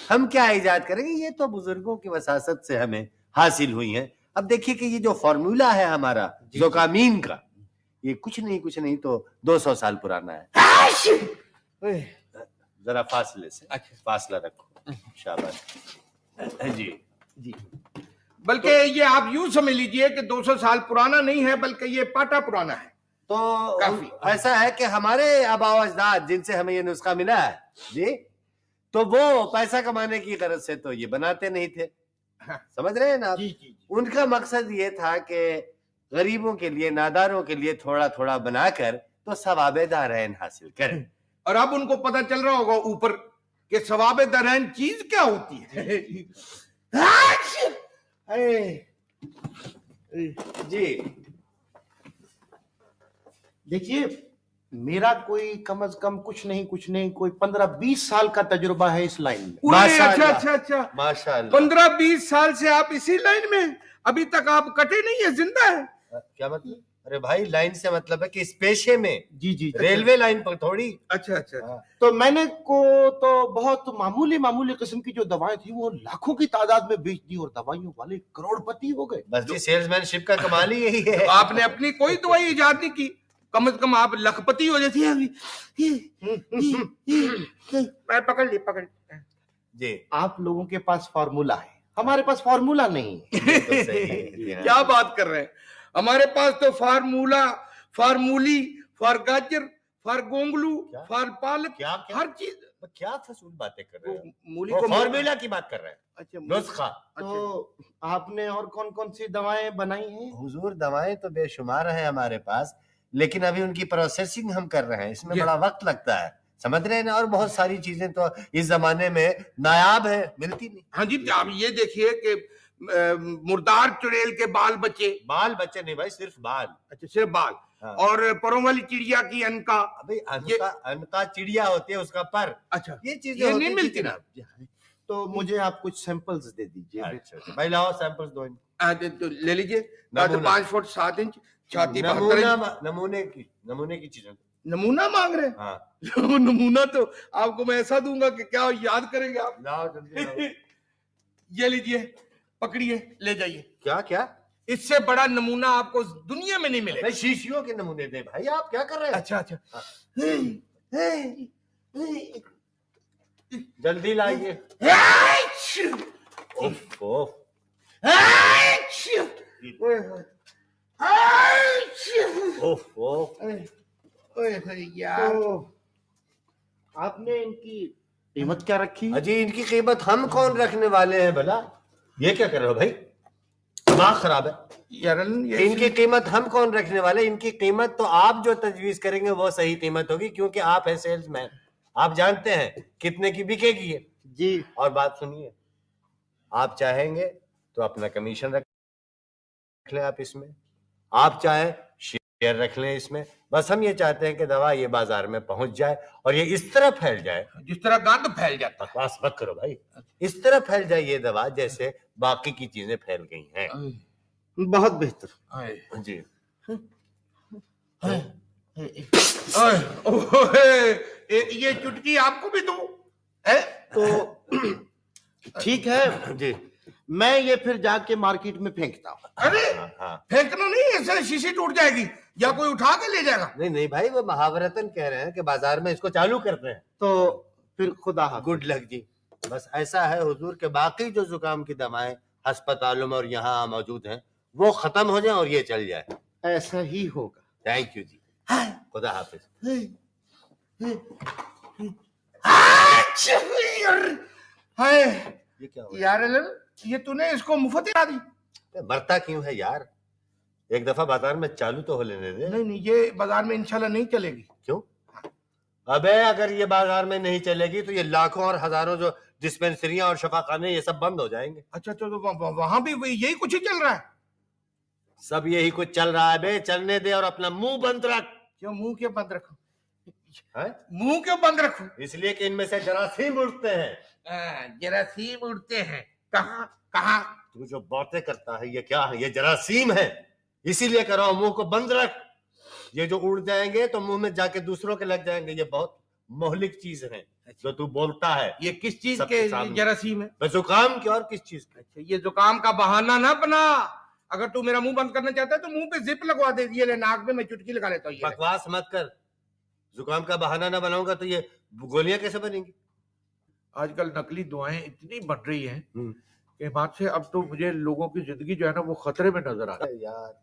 हम क्या इजाद करेंगे, ये तो बुजुर्गों की वसासत से हमें हासिल हुई है। अब देखिए कि ये जो फॉर्मूला है हमारा जोकामीन का, ये कुछ नहीं तो 200 साल पुराना है। जरा फासले से, फासला रखो, शाबाश जी जी। बल्कि ये आप यूं समझ लीजिए कि 200 साल पुराना नहीं है, बल्कि ये पाटा पुराना है। तो काफी ऐसा है कि हमारे आबा अजदाद जिनसे हमें ये नुस्खा मिला है जी, तो वो पैसा कमाने की गरज से तो ये बनाते नहीं थे। समझ रहे हैं ना? जी। उनका मकसद ये था कि गरीबों के लिए, नादारों के लिए थोड़ा थोड़ा बनाकर तो सवाबे दारैन हासिल करें। और अब उनको पता चल रहा होगा ऊपर कि सवाबे दारैन चीज क्या होती है। जी देखिए, मेरा कोई कम से कम कुछ नहीं कोई 15-20 साल का तजुर्बा है इस लाइन में। अच्छा, माशाअल्लाह। 15-20 साल से आप इसी लाइन में, अभी तक आप कटे नहीं है, जिंदा है। क्या मतलब? अरे भाई, लाइन से मतलब है कि इस पेशे में। जी। रेलवे लाइन पर थोड़ी। अच्छा। तो मैंने को तो बहुत मामूली किस्म की जो दवाएं थी वो लाखों की तादाद में बेच दी और दवाइयों वाले करोड़पति हो गए। बस जी, सेल्समैनशिप का कमाल ही यही है। तो आपने अपनी कोई दवाई इजाद नहीं की, कम से कम आप लखपति हो जाती है। पकड़ जी। आप लोगों के पास फार्मूला है, हमारे पास फार्मूला नहीं है। तो सही है। क्या बात कर रहे हैं? हमारे पास तो फार्मूला, फार्मूली, फार गाजर, फार गोंगलू, फार पालक, हर चीज। क्या फसूल बातें कर रहे हैं? मूली को को फार्मूला की बात कर रहे हैं। अच्छा, नुस्खा। तो आपने और कौन कौन सी दवाएं बनाई हैं? हुजूर, दवाएं तो बेशुमार हैं हमारे पास, लेकिन अभी उनकी प्रोसेसिंग हम कर रहे हैं, इसमें बड़ा वक्त लगता है, समझ रहे हैं ना। और बहुत सारी चीजें तो इस जमाने में नायाब है, मिलती नहीं। हाँ जी, आप ये देखिए कि मुर्दार चुड़ैल के बाल बचे। बाल बच्चे नहीं भाई, सिर्फ बाल। अच्छा, सिर्फ बाल। हाँ। और परों वाली चिड़िया की अनका। अबे अनका चिड़िया होती है, उसका पर। अच्छा, ये चीजें ये नहीं मिलती ना। तो मुझे आप कुछ सैंपल्स दे दीजिए। अच्छा, भाई लाओ सैंपल्स दो। तो ले लीजिए। 5 फुट 7 इंच छाती, नमूने की चीजें। नमूना मांग रहे हैं? हाँ। नमूना तो आपको मैं ऐसा दूंगा कि क्या याद करेंगे आप। लाओ जल्दी लाओ। ये लीजिए, पकड़िए, ले जाइए। क्या क्या? इससे बड़ा नमूना आपको दुनिया में नहीं मिलेगा। शीशियों के नमूने दे भाई, आप क्या कर रहे हैं? अच्छा अच्छा। जल्दी लाइए। ओफ। यार, आपने इनकी कीमत क्या रखी? अजी, इनकी कीमत हम कौन रखने वाले हैं भला? ये क्या कर रहे हो भाई, दिमाग खराब है यार। इनकी कीमत हम कौन रखने वाले? इनकी कीमत तो आप जो तजवीज करेंगे वो सही कीमत होगी, क्योंकि आप है सेल्समैन, आप जानते हैं कितने की बिकेगी ये जी। और बात सुनिए, आप चाहेंगे तो अपना कमीशन रख लें आप इसमें, आप चाहे शेयर रख लें इसमें। बस हम ये चाहते हैं कि दवा ये बाजार में पहुंच जाए और ये इस तरह फैल जाए जिस तरह गंद फैल जाता है। बकवास मत करो भाई, इस तरह फैल जाए ये दवा जैसे बाकी की चीजें फैल गई हैं। बहुत बेहतर जी। ये चुटकी आपको भी दो है तो ठीक है जी। मैं ये फिर जाके मार्केट में फेंकता हूँ। अरे फेंकना नहीं, ऐसे शीशी टूट जाएगी या कोई उठा के ले जाएगा। नहीं भाई, वो महावरतन कह रहे हैं कि बाजार में इसको चालू करते हैं। तो फिर खुदा हाफिज। गुड लक जी। बस ऐसा है हुजूर के बाकी जो जुकाम की दवाएं अस्पतालों में और यहाँ मौजूद हैं वो खत्म हो जाए और ये चल जाए। ऐसा ही होगा। थैंक यू जी, खुदा हाफिज। ये क्या हुआ यार? ये तूने इसको मुफ्त ही दी? मरता क्यों है यार, एक दफा बाजार में चालू तो हो लेने दे। नहीं, ये बाजार में इंशाल्लाह नहीं चलेगी। क्यों? अबे अगर ये बाजार में नहीं चलेगी तो ये लाखों और हजारों जो डिस्पेंसरियां और शफाखाने ये सब बंद हो जाएंगे। अच्छा, तो वहां भी यही कुछ ही चल रहा है? सब यही कुछ चल रहा है बे, चलने दे और अपना मुंह बंद रख। क्यों मुंह क्यों बंद रखूं? मुंह क्यों बंद रखूं? इसलिए कि इनमें से जरासीम उड़ते हैं। जरासीम उड़ते हैं? कहाँ? तू जो बातें करता है ये क्या है? ये जरासीम है, इसीलिए कर रहा हूं मुंह को बंद रख। ये जो उड़ जाएंगे तो मुंह में जाके दूसरों के लग जाएंगे, ये बहुत मोहलिक चीज है जो तू बोलता है। ये किस चीज के जरासीम है? जुकाम की और किस चीज की? अच्छा, ये जुकाम का बहाना ना बना। अगर तू मेरा मुंह बंद करना चाहता है तो मुंह पे जिप लगवा दे, ये ले नाक में मैं चुटकी लगा लेता हूँ। बकवास मत कर, जुकाम का बहाना ना बनाऊंगा तो ये गोलियां कैसे बनेंगी? आजकल नकली दवाएं इतनी बढ़ रही हैं कि बात से अब तो मुझे लोगों की जिंदगी जो है ना वो खतरे में नजर आ रहा है यार।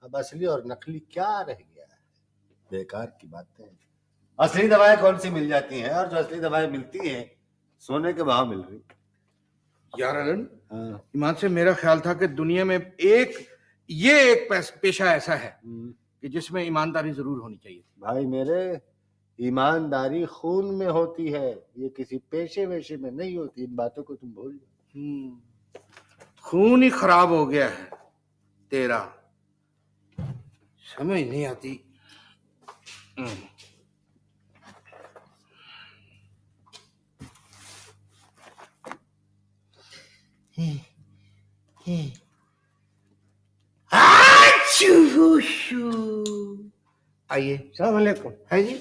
अब असली और नकली क्या रह गया है? बेकार की बातें हैं। असली दवाएं कौन सी मिल जाती हैं, और जो असली दवाएं मिलती हैं सोने के भाव मिल रही। यार अलन, ईमान से मेरा ख्याल था कि दुनिया में एक पेशा ऐसा है कि जिसमें ईमानदारी जरूर होनी चाहिए। भाई मेरे, ईमानदारी खून में होती है, ये किसी पेशे वेशे में नहीं होती। इन बातों को तुम भूल जाओ। खून ही खराब हो गया है तेरा, समझ नहीं आती। आइए। सलाम अलैकुम। है जी?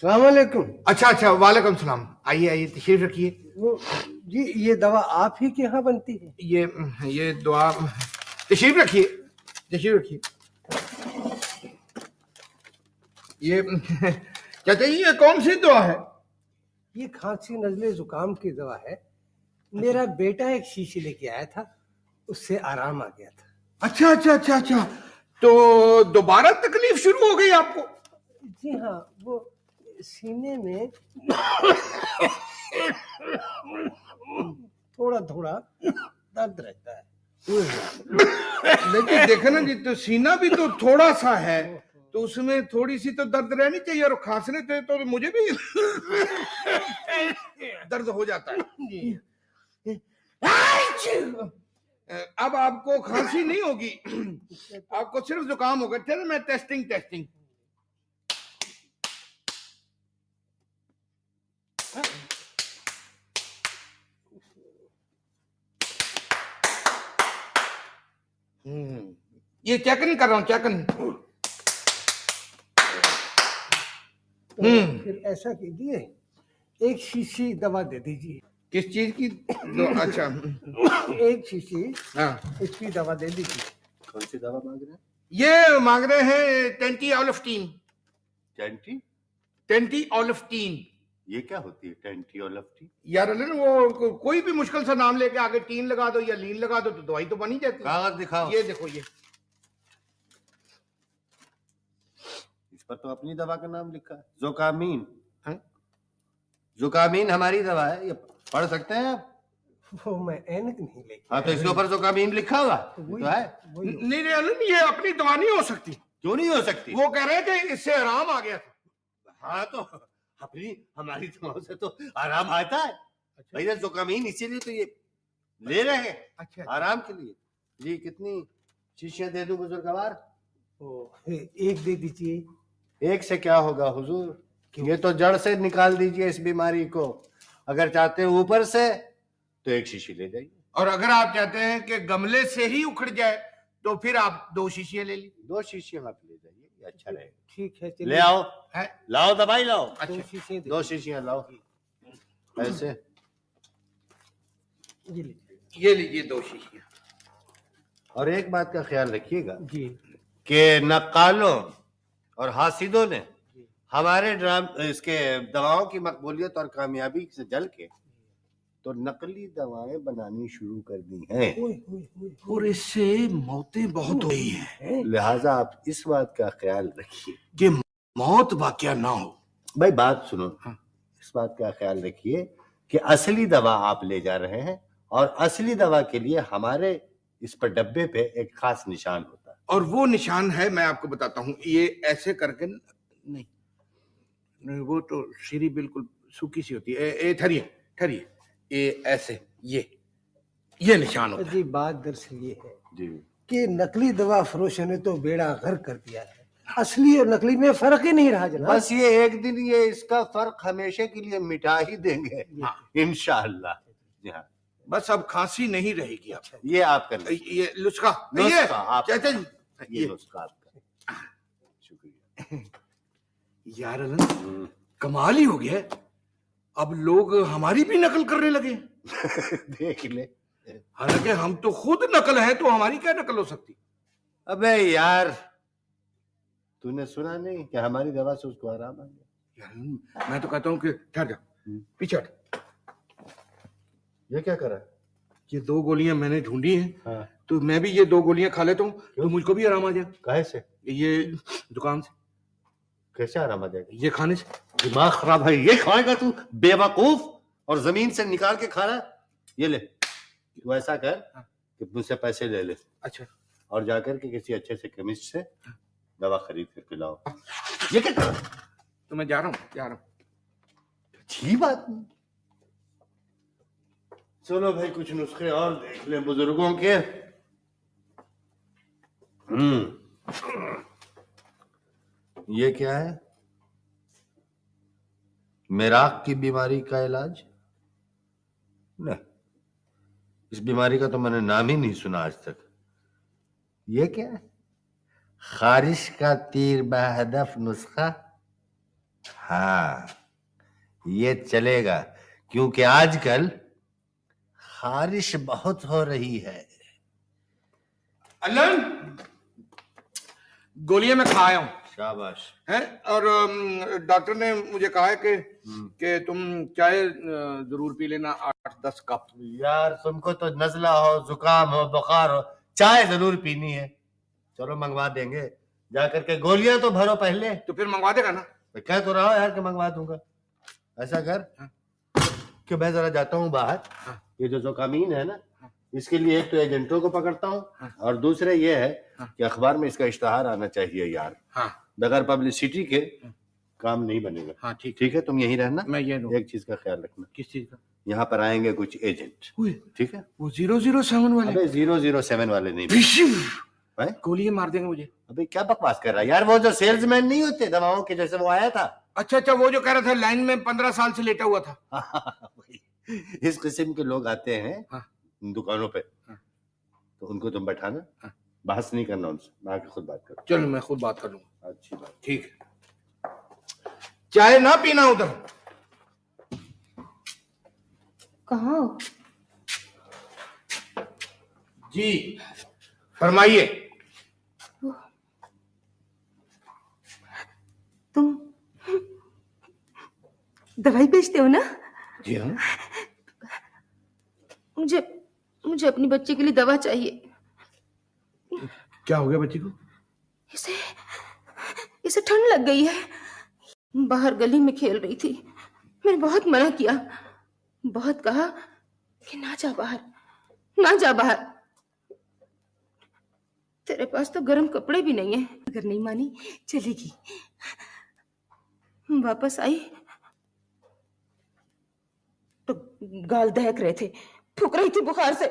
सलाम अलैकुम। अच्छा, वालेकुम सलाम। आइए, तशरीफ रखिए। जी, ये दवा आप ही के यहाँ बनती है? ये दवा, तशरीफ रखिए। ये चाचा जी, ये कौन सी दवा है? ये खांसी नजले जुकाम की दवा है। मेरा बेटा एक शीशी लेके आया था, उससे आराम आ गया था। अच्छा, तो दोबारा तकलीफ शुरू हो गई आपको? जी हाँ, वो सीने में थोड़ा दर्द रहता है। लेकिन देखो ना जी, तो सीना भी तो थोड़ा सा है तो उसमें थोड़ी सी तो दर्द रहनी चाहिए, और खांसने से तो मुझे भी दर्द हो जाता है। अब आपको खांसी नहीं होगी, आपको सिर्फ जुकाम होगा। चलो मैं टेस्टिंग ये चेकन कर रहा हूँ, चेकन। फिर ऐसा कीजिए, एक शीशी दवा दे दीजिए। किस चीज की? अच्छा, एक शीशी हाँ, इसकी दवा दे दीजिए। कौन सी दवा मांग रहे हैं? ये मांग रहे हैं टेंटियोल्फ्टीन। टेंटियोल्फ्टीन? ये क्या होती है टेंटियोल्फ्टीन? यार वो कोई भी मुश्किल सा नाम लेके आगे टीन लगा दो या लीन लगा दो तो दवाई तो बनी जाती है। कागज दिखाओ। ये देखो, ये इस पर तो अपनी दवा का नाम लिखा है, जोकामीन। जोकामीन हमारी दवा है, ये पढ़ सकते हैं आप? वो मैं ऐनक नहीं लेके। हाँ, तो इसके ऊपर जोकामीन लिखा हुआ तो है। नहीं अलन, ये अपनी दवा नहीं हो सकती। क्यों नहीं हो सकती? वो कह रहे हैं कि इससे आराम आ गया था। हाँ, तो अपनी हमारी दवाओं से तो आराम आता है। भैया जोकामीन इसीलिए तो ये ले रहे हैं। अच्छा, आराम के लिए। जी, कितनी शीशियां दे दूं बुजुर्गवार? एक दे दीजिए। एक से क्या होगा हुजूर, ये तो जड़ से निकाल दीजिए इस बीमारी को। अगर चाहते हैं ऊपर से तो एक शीशी ले जाइए, और अगर आप चाहते हैं कि गमले से ही उखड़ जाए तो फिर आप 2 शीशियां ले लीजिए। 2 शीशियां आप ले जाइए, ये अच्छा रहेगा। ठीक है, ले आओ है? लाओ दवाई लाओ। अच्छा, 2 शीशियां लाओ। ऐसे ये लीजिए 2 शीशियां। और एक बात का ख्याल रखिएगा जी कि नक्कालों और हासिदों ने हमारे इसके दवाओं की मकबूलियत और कामयाबी से जल के तो नकली दवाएं बनानी शुरू कर दी हैं, और इससे मौतें बहुत हुई हैं। लिहाजा आप इस बात का ख्याल रखिए कि मौत वाकया ना हो। भाई बात सुनो। इस बात का ख्याल रखिए कि असली दवा आप ले जा रहे हैं, और असली दवा के लिए हमारे इस पर डब्बे पे एक खास निशान होता है। और वो निशान है, मैं आपको बताता हूँ, ये ऐसे करके नहीं, वो तो सीरी बिल्कुल सूखी सी होती है। ठहरिए, ये ऐसे, ये निशान होता है। जी, बात दरअसल ये है जी कि नकली दवा फरोशों ने तो बेड़ा गर्क कर दिया है। असली और नकली में फर्क ही नहीं रहा जनाब। बस ये एक दिन ये इसका फर्क हमेशा के लिए मिटा ही देंगे इंशाअल्लाह। जी हाँ, बस अब खांसी नहीं रहेगी। आप ये आप कर लीजिए। ये नुस्खा आप चाचा जी, ये नुस्खा आपका। शुक्रिया यार अलन, कमाल ही हो गया। अब लोग हमारी भी नकल करने लगे। देख ले, हालांकि हम तो खुद नकल है, तो हमारी क्या नकल हो सकती? अबे यार, तूने सुना नहीं कि हमारी दवा से उसको आराम आ गया? यार मैं तो कहता हूँ कि ठहर जा, पीछे हट। ये क्या कर रहा है? ये 2 गोलियां मैंने ढूंढी हैं। हाँ। तो मैं भी ये 2 गोलियां खा लेता हूँ तो मुझको भी आराम आ जाए। काहे से? ये दुकान से। कैसे आराम आ जाएगा? ये खाने से। दिमाग खराब है, ये खाएगा तू बेवकूफ? और जमीन से निकाल के खा रहा है? ये ले, तू ऐसा कर कि मुझसे पैसे ले ले। अच्छा। और जाकर के किसी अच्छे से केमिस्ट से दवा खरीद कर पिलाओ। ये क्या कर रहा है? तो मैं जा रहा हूँ। अच्छी बात नहीं। चलो भाई, कुछ नुस्खे और देख ले बुजुर्गों के। ये क्या है? मेराक की बीमारी का इलाज? नहीं, इस बीमारी का तो मैंने नाम ही नहीं सुना आज तक। ये क्या है? खारिश का तीर बहदफ नुस्खा? हाँ, ये चलेगा, क्योंकि आजकल खारिश बहुत हो रही है। अलन, गोलियां मैं खा आया हूँ। शाबाश है। और डॉक्टर ने मुझे कहा है कि तुम चाय जरूर पी लेना 8-10 कप। यार तुमको तो नजला हो, जुकाम हो, बुखार हो, चाय जरूर पीनी है। चलो मंगवा देंगे, जाकर के गोलियां तो भरो पहले। तो फिर मंगवा देगा ना? मैं कह तो रहा हूँ यार कि मंगवा दूंगा। ऐसा कर कि मैं जरा जाता हूँ बाहर। ये जो जोकामीन है ना, इसके लिए एक तो एजेंटों को पकड़ता हूँ, और दूसरे ये है कि अखबार में इसका इश्तहार आना चाहिए यार। बगैर पब्लिसिटी के काम नहीं बनेगा। हाँ ठीक ठीक है, तुम यहीं रहना। मैं ये एक चीज का ख्याल रखना। किस चीज का? यहाँ पर आएंगे कुछ एजेंट, ठीक है? वो 007 वाले? अबे 007 वाले नहीं, गोली मार देंगे मुझे। अबे क्या बकवास कर रहा है यार, वो जो सेल्समैन नहीं होते दवाओं के, जैसे वो आया था। अच्छा, वो जो कह रहा था लाइन में 15 साल से लेटा हुआ था। इस किस्म के लोग आते हैं दुकानों पे, तो उनको तुम बैठाना, बहस नहीं करना उनसे, मैं आके खुद बात करूँ। चलो मैं खुद बात कर लूंगा। अच्छी बात। ठीक है, चाय ना पीना उधर। कहाँ हो? जी फरमाइए। तुम दवाई बेचते हो ना? जी हाँ। मुझे मुझे अपनी बच्ची के लिए दवा चाहिए। क्या हो गया बच्ची को? इसे इसे ठंड लग गई है। बाहर गली में खेल रही थी, मैंने बहुत मना किया, बहुत कहा कि ना जा बाहर, ना जा बाहर। तेरे पास तो गर्म कपड़े भी नहीं है। अगर नहीं मानी चलेगी। वापस आई तो गाल दहक रहे थे, फूक रही थी बुखार से।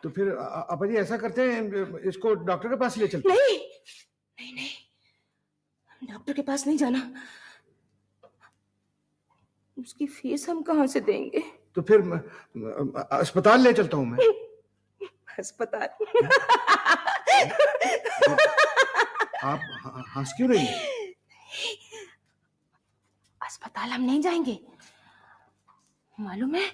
तो फिर अपा जी ऐसा करते हैं, इसको डॉक्टर के पास ले चलते हैं। नहीं नहीं नहीं, डॉक्टर के पास नहीं जाना। उसकी फीस हम कहाँ से देंगे? तो फिर अस्पताल ले चलता हूँ मैं। अस्पताल? आप हंस क्यों रही हैं? अस्पताल हम नहीं जाएंगे, मालूम है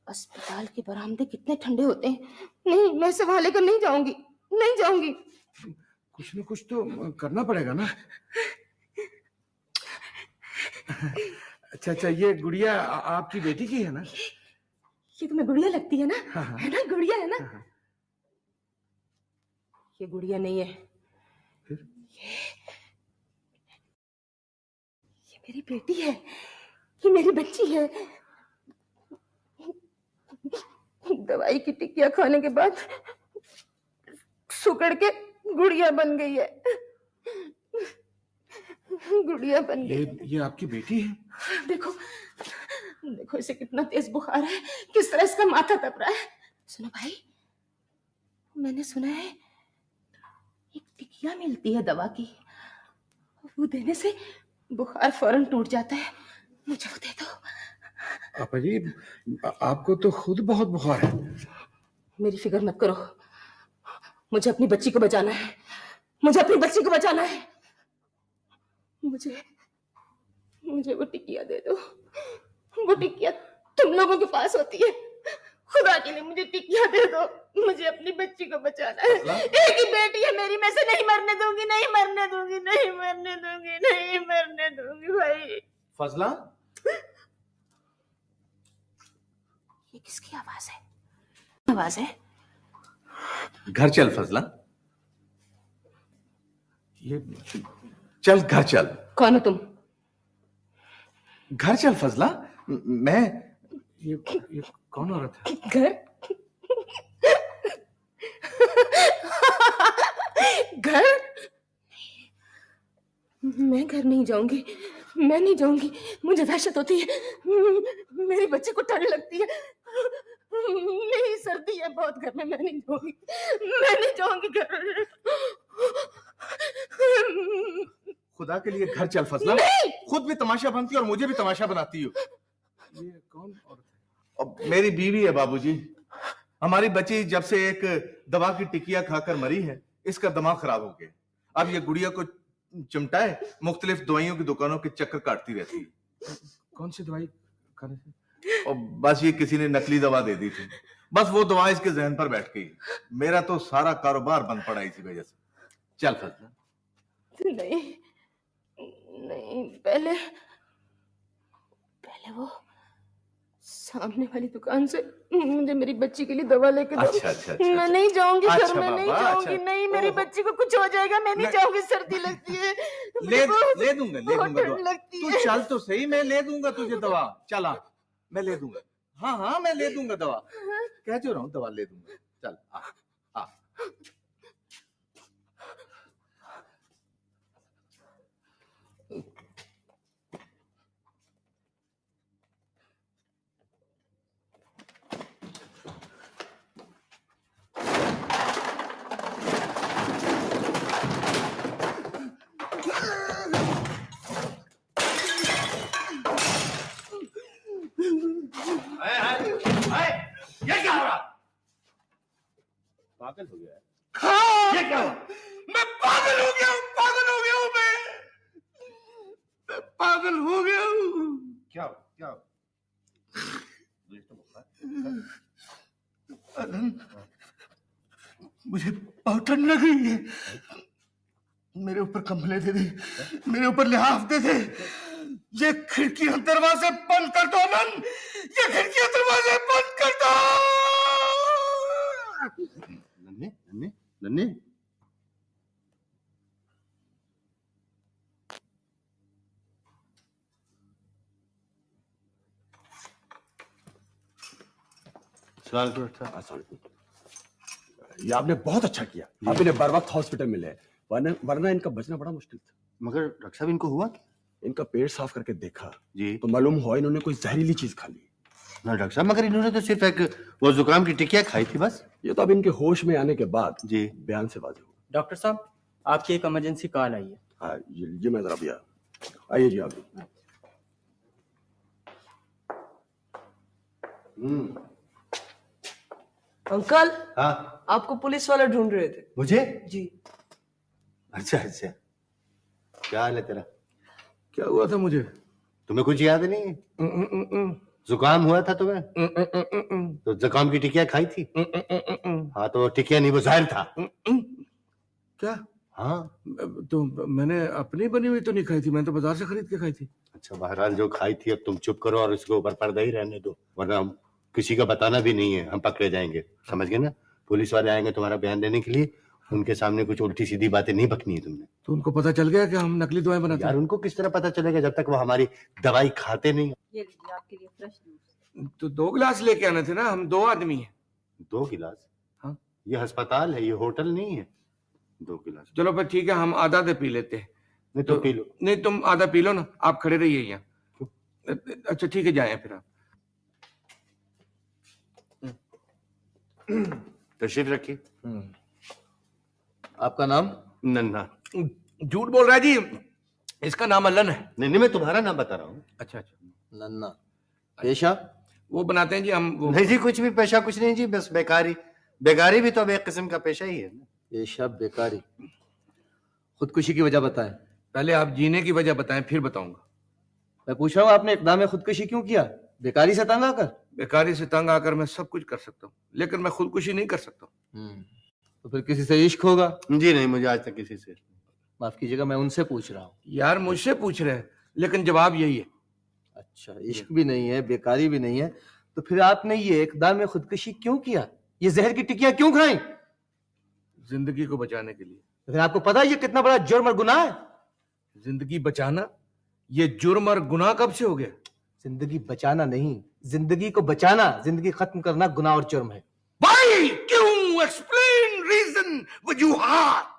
अस्पताल के बरामदे कितने ठंडे होते हैं। नहीं, मैं इसे वहां लेकर नहीं जाऊंगी, नहीं जाऊंगी। कुछ न कुछ तो करना पड़ेगा ना। अच्छा, ये गुड़िया आपकी बेटी की है ना? ये तुम्हें गुड़िया लगती है ना? हाँ, हाँ। है ना, गुड़िया है ना? हाँ। ये गुड़िया नहीं है। फिर? ये मेरी बेटी है, ये मेरी बच्ची है। दवाई की टिकिया खाने के बाद सुकड़ के गुड़िया बन गई है। गुड़िया बन गई। ये आपकी बेटी है? देखो देखो इसे कितना तेज बुखार है, किस तरह इसका माथा तप रहा है। सुनो भाई, मैंने सुना है एक टिकिया मिलती है दवा की, वो देने से बुखार फौरन टूट जाता है। मुझे वो दे दो। आपा जी, आपको तो खुद बहुत बुखार है। मेरी फिक्र मत करो, मुझे अपनी बच्ची को बचाना है, मुझे अपनी बच्ची को बचाना है। मुझे वो टिकिया दे दो। वो टिकिया तुम लोगों के पास होती है। खुदा के लिए मुझे टिकिया दे दो, मुझे अपनी बच्ची को बचाना है। एक ही बेटी है मेरी, मैं से नहीं मरने दूंगी, नहीं मरने दूंगी, नहीं मरने दूंगी, नहीं मरने दूंगी भाई। फजला, ये किसकी आवाज है? आवाज है? घर चल फजला, ये चल घर चल। कौन हो तुम? घर चल फजला। मैं ये कौन औरत है? घर? घर? मैं घर नहीं जाऊंगी, मैं नहीं जाऊंगी, मुझे वहशत होती है। मेरी बच्ची को ठंड लगती है, नहीं सर्दी है बहुत घर में, मैं नहीं जाऊंगी, मैं नहीं जाऊंगी घर। खुदा के लिए घर चल फजला। खुद भी तमाशा बनती है और मुझे भी तमाशा बनाती हो। ये कौन औरत है? अब मेरी बीवी है बाबूजी। हमारी बच्ची जब से एक दवा की टिकिया खाकर मरी है, इसका दिमाग खराब हो गया। अब ये गुड़िया को चिमटाए मुख्तलिफ दवाइयों की दुकानों के चक्कर काटती रहती है। कौन सी दवाई खाने से? और बस ये किसी ने नकली दवा दे दी थी, बस वो दवा इसके जहन पर बैठ गई। मेरा तो सारा कारोबार बंद पड़ा इसी वजह से। चल फजला। नहीं नहीं, पहले वो सामने वाली दुकान से मुझे मेरी बच्ची के लिए दवा लेके दो। अच्छा। मैं नहीं जाऊंगी घर अच्छा में, नहीं बाबा, जाऊंगी। अच्छा। नहीं, मेरी बच्ची को कुछ हो जाएगा, मैं नहीं जाऊंगी, सर्दी लगती है। ले दूंगा ठंड दवा। लगती तू है। चल तो सही, मैं ले दूंगा तुझे दवा। चला, मैं ले दूंगा। हाँ, मैं ले दूंगा दवा। कह जो रहा हूँ, दवा ले दूंगा। चल आ। पागल हो गया है। हाँ, ये क्या हुआ? मैं पागल हो गया हूँ, पागल हो गया हूँ मैं पागल हो गया हूँ। क्या क्या मुझे बहुत ठंड लग रही है, मेरे ऊपर कंबले दे दे, मेरे ऊपर लिहाफ दे दे। ये खिड़कियां दरवाजे बंद कर दो अनन, ये खिड़कियां दरवाजे बंद कर दो। नन्हे नन्हे नन्हे ये आपने बहुत अच्छा किया, आप इन्हें बर वक्त हॉस्पिटल में ले, वरना इनका बचना बड़ा मुश्किल था। मगर डॉक्टर साहब इनको हुआ क्या? इनका पेट साफ करके देखा जी तो मालूम हुआ इन्होंने कोई जहरीली चीज खा ली। ना डॉक्टर साहब, मगर इन्होंने तो सिर्फ एक वो जुकाम की टिकिया खाई थी बस। ये तो अब इनके होश में आने के बाद जी बयान से वाज़ेह हुआ। डॉक्टर साहब आपकी एक इमरजेंसी कॉल आई है। हाँ ये मैं जरा भी आइए जी आप। अंकल हाँ आपको पुलिस वाले ढूंढ रहे थे। मुझे? जी। अच्छा अच्छा, क्या हाल है तेरा? क्या हुआ था मुझे? तुम्हें कुछ याद नहीं है? जुकाम हुआ था तुम्हें? तो जुकाम की टिकिया खाई थी? हाँ तो टिकिया नहीं, वो जहर था। क्या? हाँ तो मैंने अपनी बनी हुई तो नहीं खाई थी, मैंने तो बाजार से खरीद के खाई थी। अच्छा, बहरहाल जो खाई थी, अब तुम चुप करो और इसके ऊपर पर्दा ही रहने दो, वरना हम किसी का बताना भी नहीं है, हम पकड़े जाएंगे। समझ गए ना? पुलिस वाले आएंगे तुम्हारा बयान देने के लिए, उनके सामने कुछ उल्टी सीधी बातें नहीं बकनी है तुमने। तो उनको पता चल गया कि हम नकली दवाएं बनाते हैं? यार उनको किस तरह पता चलेगा जब तक वो हमारी दवाई खाते नहीं। ये लीजिए आपके लिए फ्रेश जूस। तो 2 गिलास लेके आने थे ना, हम 2 आदमी हैं। 2 गिलास? हाँ ये अस्पताल है, ये होटल नहीं है। 2 गिलास? चलो फिर ठीक है, हम आधा दे पी लेते हैं। नहीं तो पी लो। नहीं तुम आधा पी लो ना, आप खड़े रहिए यहाँ। अच्छा ठीक है, जाए फिर आप। तशरीफ रखिए। आपका नाम? नन्हा। झूठ बोल रहा है जी, इसका नाम अल्लन है। नहीं मैं तुम्हारा नाम बता रहा हूँ। अच्छा अच्छा, नन्ना। पेशा? वो बनाते हैं जी हम वो। नहीं जी, कुछ भी पेशा कुछ नहीं जी, बस बेकारी। बेकारी भी तो अब एक किस्म का पेशा ही है ना। पेशा बेकारी। खुदकुशी की वजह बताएं। पहले आप जीने की वजह बताएं, फिर बताऊंगा। मैं पूछ रहा हूँ आपने इक़दाम खुदकुशी क्यों किया? बेकारी से तंग आकर? बेकारी से तंग आकर मैं सब कुछ कर सकता हूँ, लेकिन मैं खुदकुशी नहीं कर सकता। तो फिर किसी से इश्क होगा? जी नहीं, मुझे आज तक किसी से। माफ कीजिएगा, मैं उनसे पूछ रहा हूँ। यार मुझसे पूछ रहे हैं, लेकिन जवाब यही है। अच्छा, इश्क भी नहीं है, बेकारी भी नहीं है, तो फिर आपने ये इक़दाम खुदकुशी क्यों किया? ये जहर की टिकिया क्यों खाई? जिंदगी को बचाने के लिए। फिर आपको पता है ये कितना बड़ा जुर्म और गुनाह है? जिंदगी बचाना ये जुर्म और गुनाह कब से हो गया? जिंदगी बचाना नहीं, जिंदगी को बचाना, जिंदगी खत्म करना गुनाह और जुर्म है। भाई क्यों? Explain reason वजूहात।